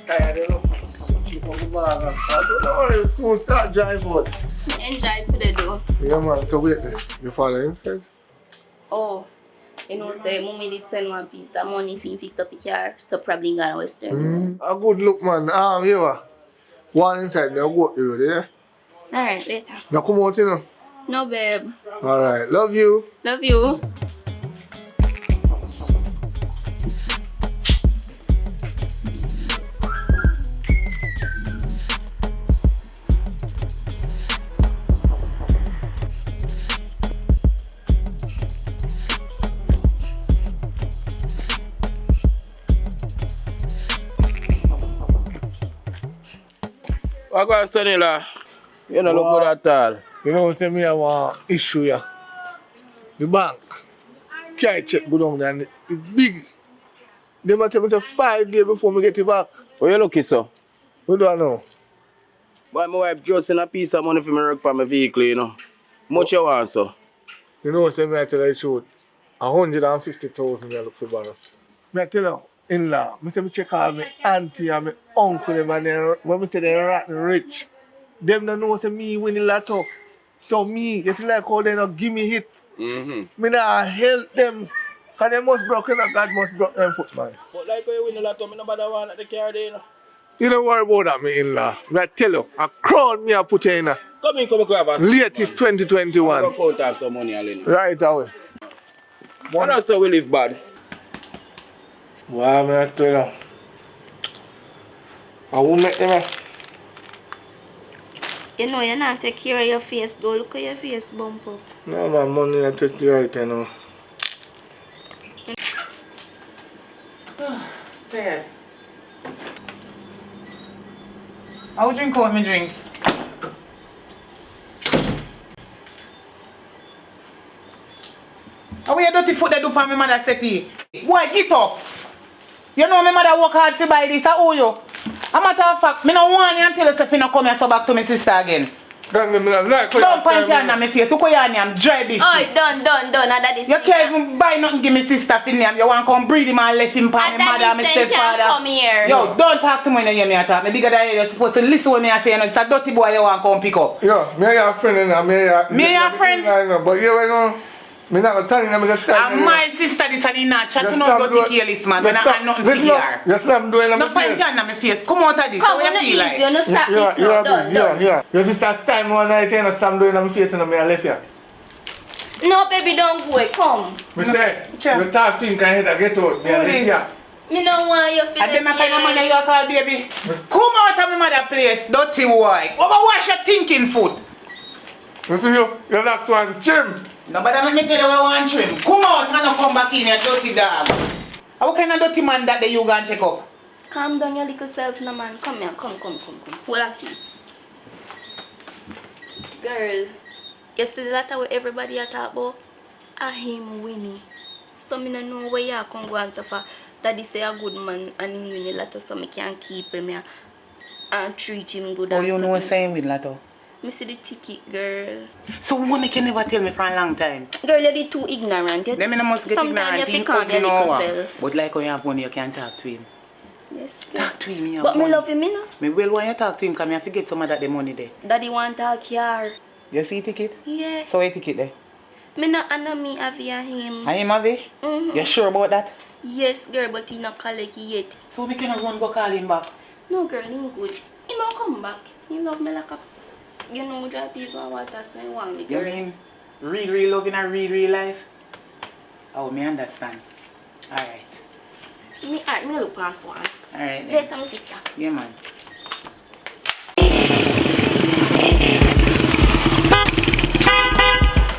Tired, you know. Keep on the bag and I don't know, soon start drive out. Enjoy today though. Yeah, man, so wait there. You follow inside? Oh, you know, say mommy did send one piece of money if he fix up the car, so probably gonna Western. A good look, man. Here. One inside, they'll go to you, there. Alright, later. Now come out, you know. No, babe. Alright, love you. Love you. What go on, son-in-law? You don't look good at all. You know, say me have an issue here. The bank. Can't check go down there and it's big. They might tell me say 5 days before me get it back. Where you looking, sir? What do I know? Boy, my wife just sent a piece of money for me work for my vehicle, you know. How much you want, sir? You know, say me I tell you the truth. 150,000 I look for borrow. Me I tell you, in-law, me say me check all my auntie and my uncle them and they, when me say they rotten rich. Them don't know say me win the lotto. So me, you see like how they not give me hit. Me not help them. Cause they must broke, you know, God must broke them foot, man. But like how you win the lotto, me nobody want at the car there, you know. You don't worry about that, me in-law. I tell you, a crown me I put you in. Come in, grab us. Latest 2021. I'm going to count some money, Alan. Right away. Why not so we live bad? Why, man, I tell you. I won't make them. You know, you not take care of your face though. Look at your face bump up. No, man, money I take you right, you know. Tired. I'll drink out my drinks. How you dirty foot that do for my mother settee? Boy, get up. You know my mother work hard to buy this, I owe you. A matter of fact, me no want you until you say you come here so back to my sister again. Don't point your hand on my face. Look at your name, dry biscuit. Oh, done. Now that is you can't even buy nothing give me sister for name. You want to come breed him and left him for my mother and my stepfather. Come here. Yo, don't talk to me when you hear me talk. Me bigger than you. You're supposed to listen when me I say. You know, it's a dirty boy you want to come pick up. Yo, me your friend and me your friend? But you know, me not telling you, I'm just telling you. My sister this and he not chat to no dirty careless man. When I have nothing for here. Yes, I'm doing no point your hand on my face. Come out of this. How you feel like? You no stop this now. Done. Your sister's time one night and I stop doing on my face and I left here. No, baby, don't go. Come. Me say, you talk think I had to get out. Me left here. Me don't want you to and them kind of man you call baby. Come out of my mother place, dirty boy. Overwash your thinking food. You see you? You're not one trim. Nobody make me tell you I want trim. Come out and not come back in, you dirty dog. What kind of dirty man that you gonna take up? Calm down your little self, no man. Come here, come. Hold a seat. Girl, you see the letter where everybody a talk about? I him Winnie. So me no know where you can go and suffer. Daddy say a good man and he win a lot so me can keep him here and treat him good. Oh, you know what saying with Lato? Me see the ticket, girl. So what you can never tell me for a long time? Girl, you're too ignorant. Then I must get Sometimes ignorant. you calm your little self. But like when you have money, you can't talk to him. Yes, girl. Talk to him, you have But money. me love him, you know. Me will want you talk to him because I forget some of that the money there. Daddy want a car. You see ticket? Yeah. So what ticket there? Me no I know me have him. I him have it? You sure about that? Yes, girl, but he not collect it yet. So we cannot run go call him back? No, girl, he good. He might come back. He love me like a, you know, dry peas and water, so he want me, girl. You mean real love in a real life? Oh, me understand. Alright. Me look past one. Alright then. Later, my sister. Yeah, man.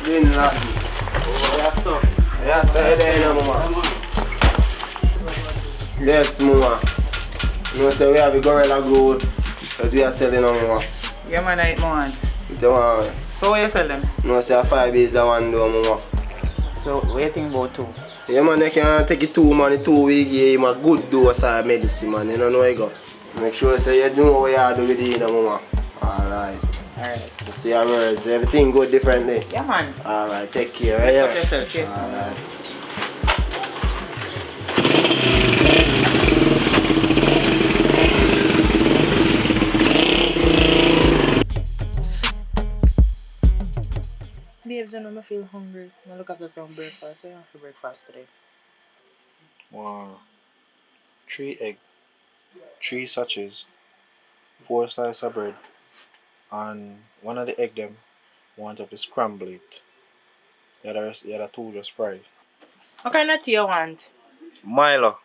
Din lagi. Ya, saya ada mama. Yes, mama. You know, say we have a gorilla goat that we are selling on mama. Yeah, man, I eat more. It's one. So what you sell them? No, say 5 days a one do mama. So what you think about 2? Yeah, man, you can take it 2 man, 2 weeks, give him a good dose of medicine, man. You know you go. Make sure say you know what you do with it, mama. Alright. Alright. You see our words, everything go differently. Yeah, man. Alright, take care, right? Look up yourself, yes, Alright. Babes, I know I feel hungry. I look after some breakfast. So you have for breakfast today. Wow. 3 egg, 3 sachets, 4 slices of bread, and one of the egg them want to scramble it. The other 2 just fry. What kind of tea you want? Milo.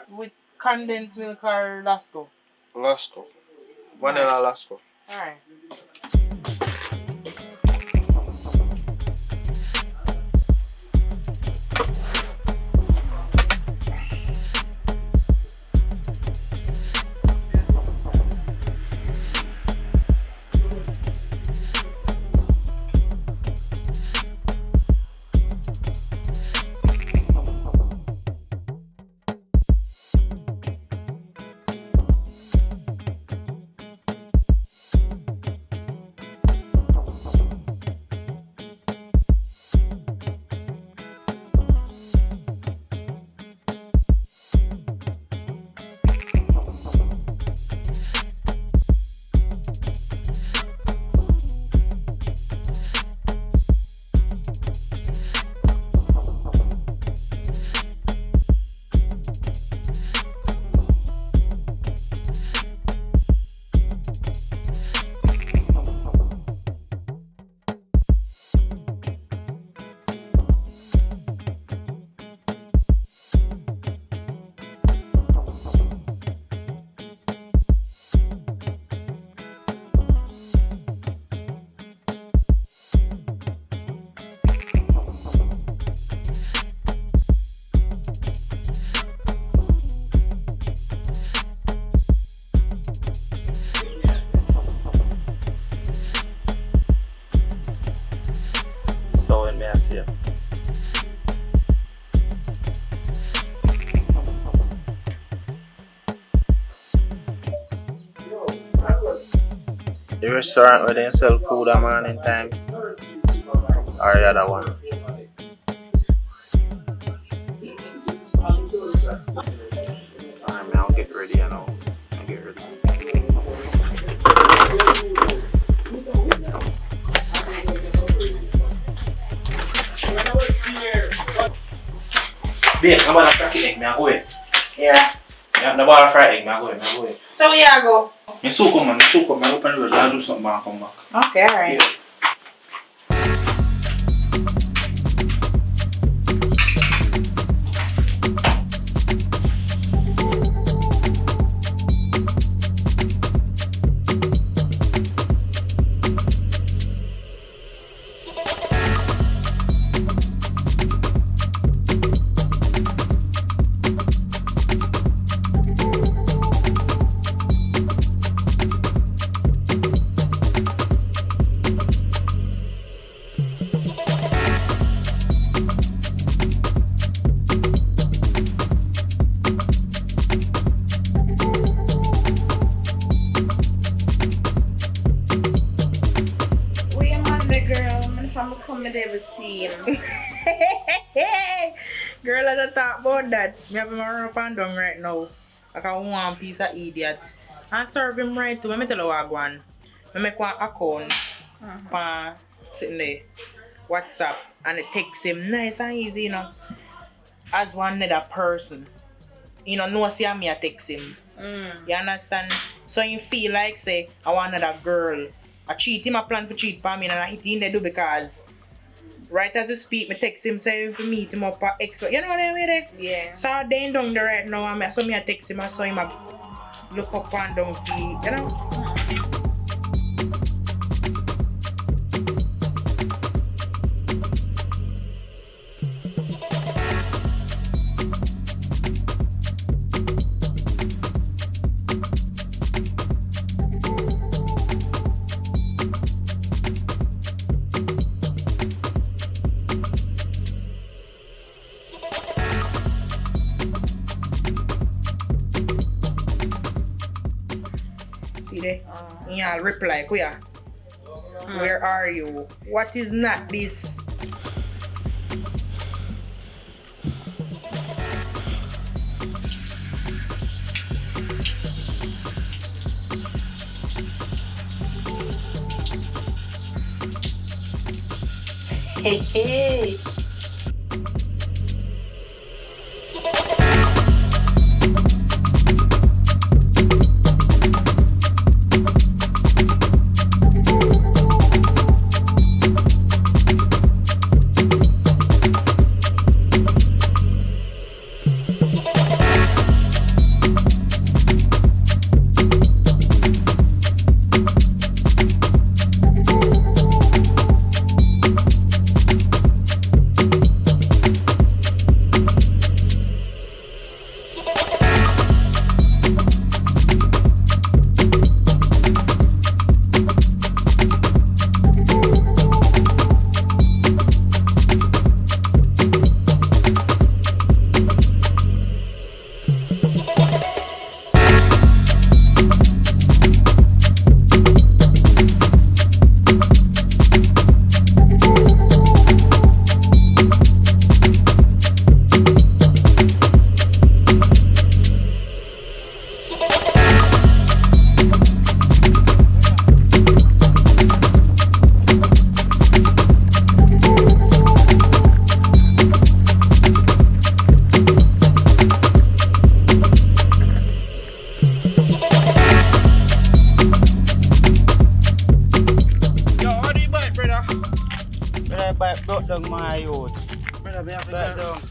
With condensed milk or Lasco? Lasco. Vanilla Lasco. Alright. So, may I see you? The restaurant where they sell food at morning time, or the other one? Alright, I'll get ready, you know. I'll get ready. Babe, I'm about to crack it egg, me I go in. Yeah. I'm about to fry egg, me I go in. So where you go? Me soak up, man. I open the door, I'll do something and come back. Okay, alright. Yeah. girl, man, if I'm coming there, we see him. Girl, as I talk about that, me have him run up and down right now. Like a one piece of idiot. And serve him right too. Let me tell you what I want. I make one account sitting there, WhatsApp, and it takes him nice and easy, you know, as one other person. You know see me I text him. You understand? So you feel like say I want another girl. I cheat him, I plan for cheat for me and I hit him they do because right as you speak, me text him saying for meet him up at X. You know what I mean? Yeah. So they down there right now and so me I text him, I saw him I look up and down for you know? See there? Y'all reply, kuya. Where are you? What is not this? Hey. Broke down my youth. Brother, me have to Right go. down.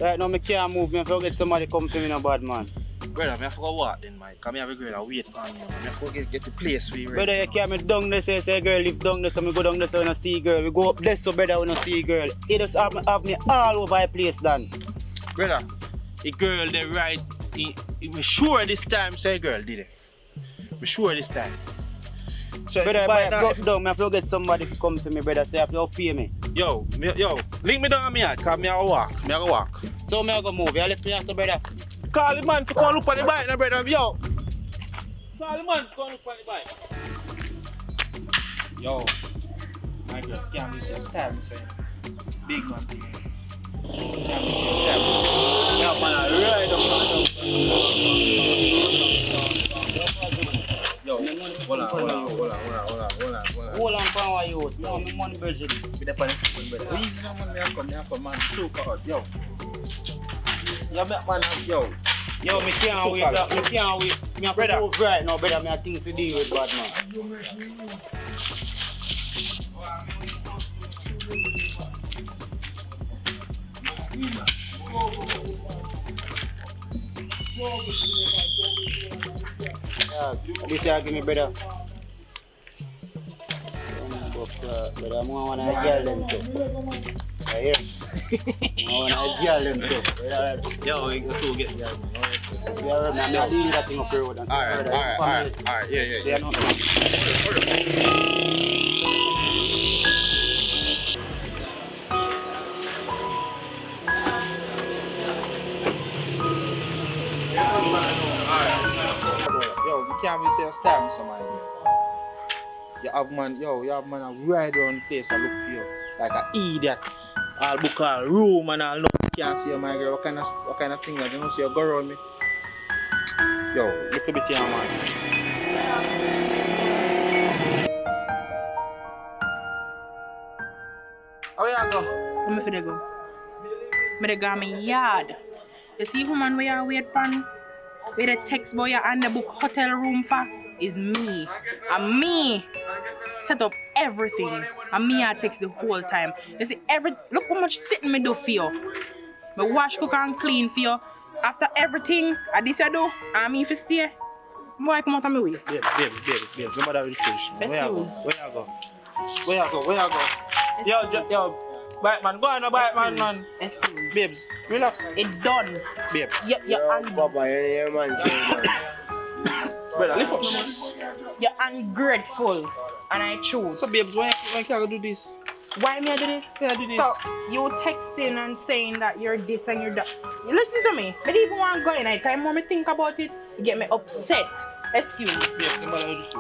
Right now, I can't move. I have to get somebody come to me, no bad man. Brother, me have to go walk then, man. Come here, have a girl and wait on you. Man. Me have to go get the place we ready. Brother, you can't me down there, say girl live down there, so me go down there so we no see girl. We go up there so brother we no see girl. He just have me all over the place then. Brother, the girl they right. Me sure this time say girl did it. Me sure this time. So Brother, if you buy now, if down, I have to get somebody to come to me, brother, so you have to pay me. yo, link me down on me yard, cause me a go walk. So me a go move, you left me here, so brother. Call the man to come look on the bike now, brother, yo. Call the man to come look on the bike. Yo, my girl, can't miss your time, say. Big man thing. Can't miss your time. Yeah, man, I ride up. Yo, hold on. Hold on, power youth. No, me money budget. With the panic, brother. Please, no man, me have come, man. So hard, yo. Yeah, man, yo. Yo, me can't wait. Me can't wait. Me have to move right now, brother. Me have things to deal with, bad man. Yeah, this here give me, brother. Brother, I want to girl them too. Yeah. I want to girl them too. Yo, we go so get girl, man. Yeah, man, I'm doing that thing up here with them. Alright, yeah. See, I know. Yo, we can't be saying stab somebody. you have man, you have man a ride around the place and look for you. Like an idiot. I'll book all room and I'll know you can't see you, my girl. What kind of thing that you know see you go around me? Yo, look a bit here, man. How you go? Where me finna go? Me dey go my yard. You see woman where you wait pan? Where the text boy and the book hotel room for? Is me. And me set up everything. And me I text the whole time. You see look how much sitting me do for you. Me wash, cook and clean for you. After everything I this I do, I me if you stay. Boy come out of my way. Babes. No matter with fish. Where you go? Where you go? Yo, bite man, go on, no bite man. Excuse. Babes, relax. It done. Babes. You're Papa, you man say man. Brother, lift up no man. You're ungrateful. And I choose. So babes, why can't you do this? Why me I do this? Yeah, do this. So you texting and saying that you're this and you're that. You listen to me. I don't even want to go in. Time more me think about it, you get me upset. Excuse. Babes, no matter with fish.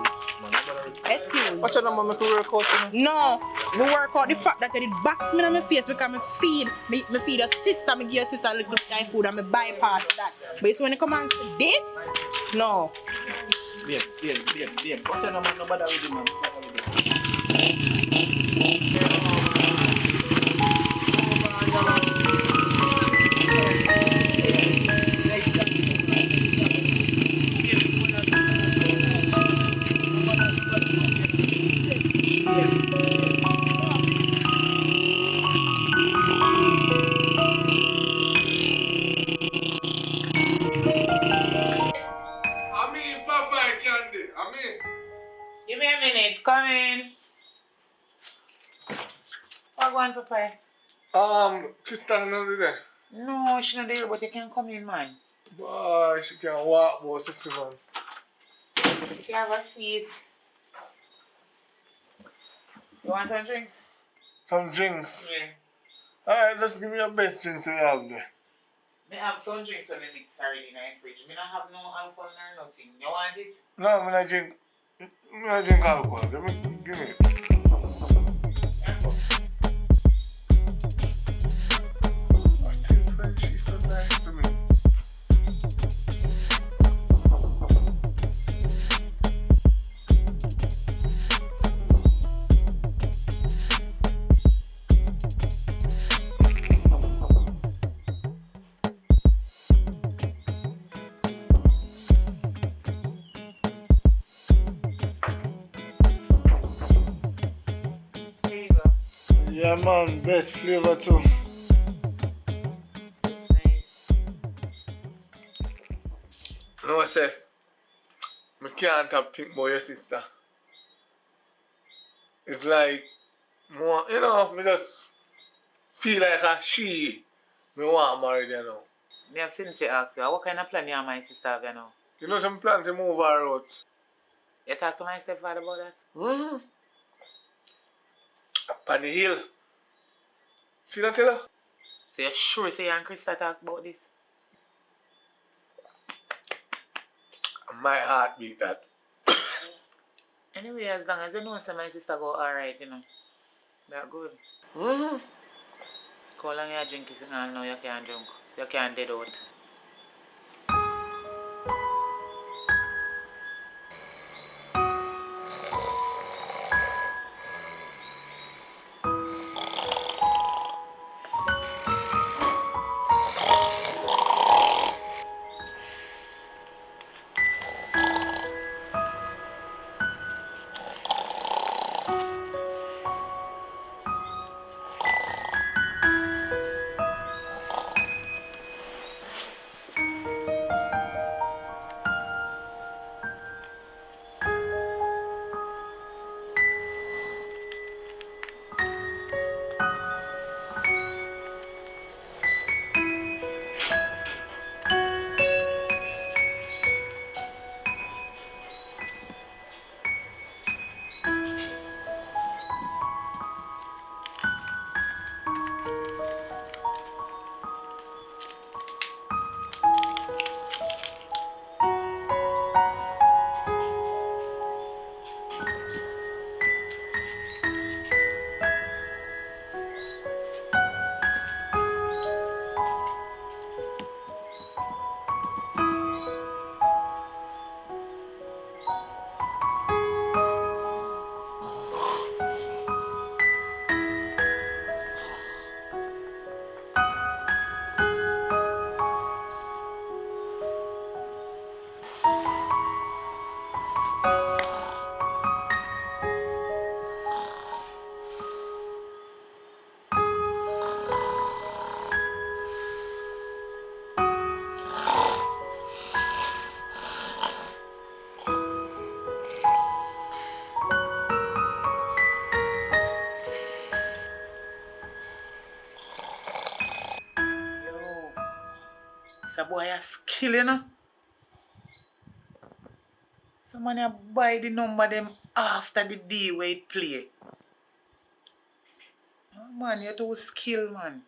Excuse. What's your number? Make a work out, you know? No, we work out the fact that you did box me in my face because me feed your sister, me give your sister a little bit of food and me bypass that. But it's when it comes to this, no. Babes. What's your number? No matter with him, man. Give me a minute, come in. What one, Papa? Krista not there. No, she's not there, but you can come in, man. Boy, she can walk, but she's man. You have a seat. You want some drinks? Some drinks? Yeah. Alright, just give me your best drinks you have there. I have some drinks on the mix already in the fridge. I don't have no alcohol or nothing. You want it? No, I'm not drink alcohol. Give me it. Since when she's so nice to me. Yeah man, best flavor too. It's nice. No, I say, I can't have think about your sister. It's like, more, you know, me just feel like a she. Me want to marry her now. I have seen if you ask you, what kind of plan you and my sister have you now? You know some plan to move her out. You talk to my stepfather about that? Mm-hmm. Up on the hill. She don't tell her? So you're sure say you and Krista talk about this? My heart beat that. Anyway, as long as you know say my sister go alright, you know. That good. Mm-hmm. How long you drink is now you can't drink. You can't dead out. So boy a skill, you know. So man a buy the number them after the day where it play. Oh, man, you too skill, man.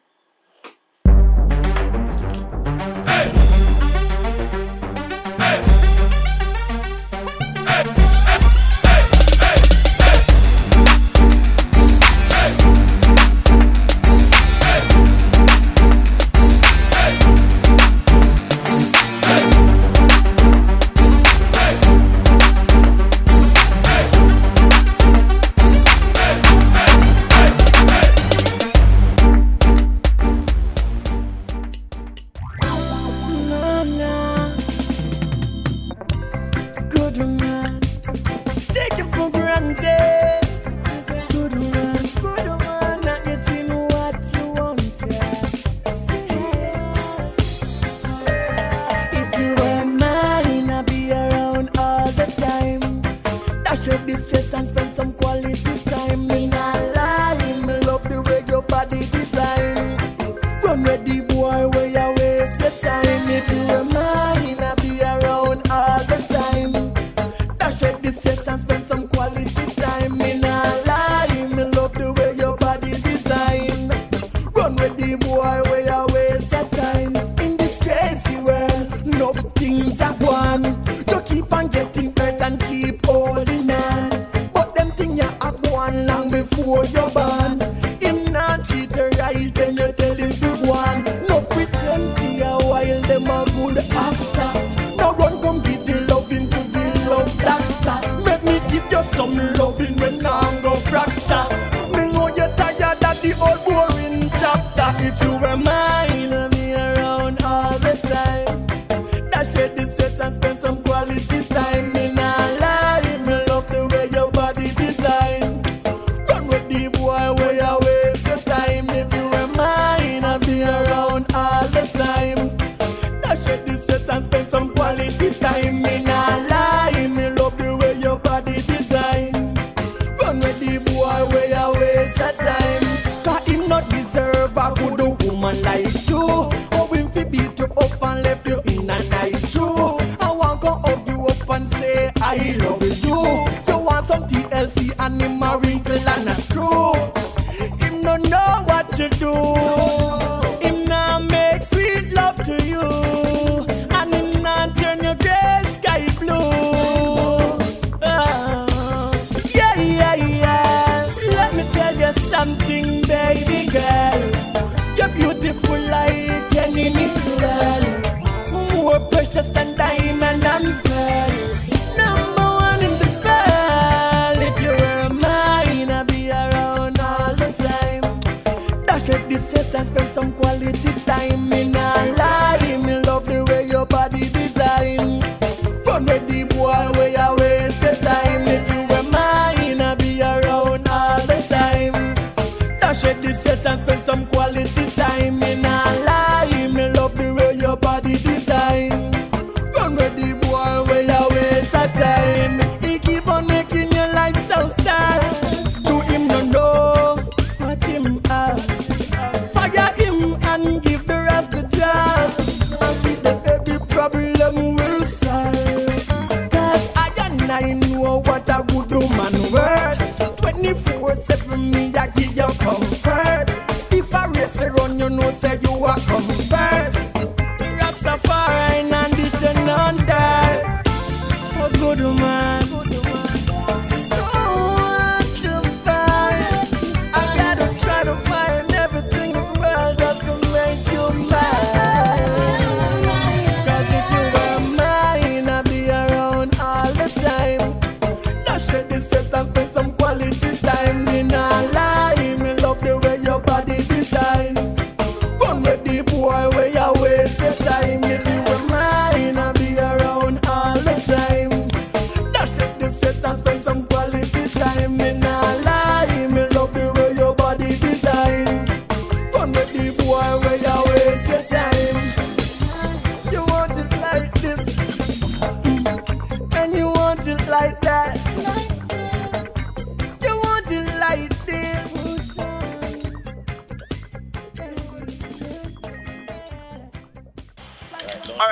Spend some quality time in our life. Me love the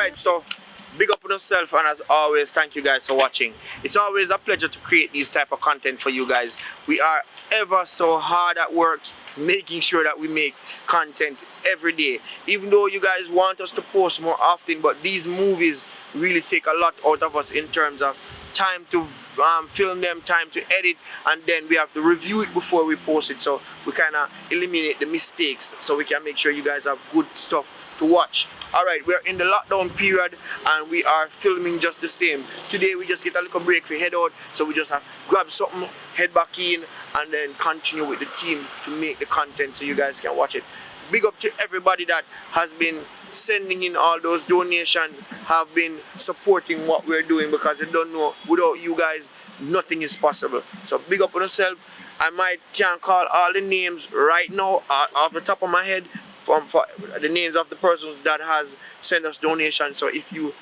Alright, so big up on yourself, and as always, thank you guys for watching. It's always a pleasure to create these type of content for you guys. We are ever so hard at work making sure that we make content every day. Even though you guys want us to post more often, but these movies really take a lot out of us in terms of time to film them, time to edit, and then we have to review it before we post it. So we kind of eliminate the mistakes so we can make sure you guys have good stuff to watch. Alright, we're in the lockdown period and we are filming just the same. Today we just get a little break for head out, so we just have grab something, head back in, and then continue with the team to make the content so you guys can watch it. Big up to everybody that has been sending in all those donations, have been supporting what we're doing, because you don't know, without you guys nothing is possible. So big up on yourself. I can't call all the names right now off the top of my head for the names of the persons that has sent us donations. So if you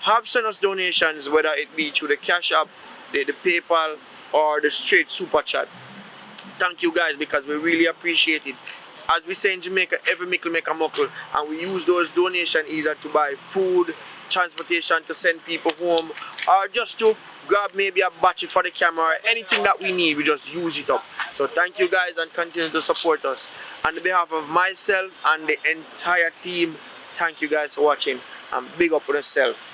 have sent us donations, whether it be through the Cash App, the PayPal, or the straight super chat, thank you guys, because we really appreciate it. As we say in Jamaica, every mickle make a muckle, and we use those donations either to buy food, transportation to send people home, or just to grab maybe a battery for the camera, or anything that we need, we just use it up. So thank you guys, and continue to support us. On behalf of myself and the entire team, thank you guys for watching, and big up on yourself.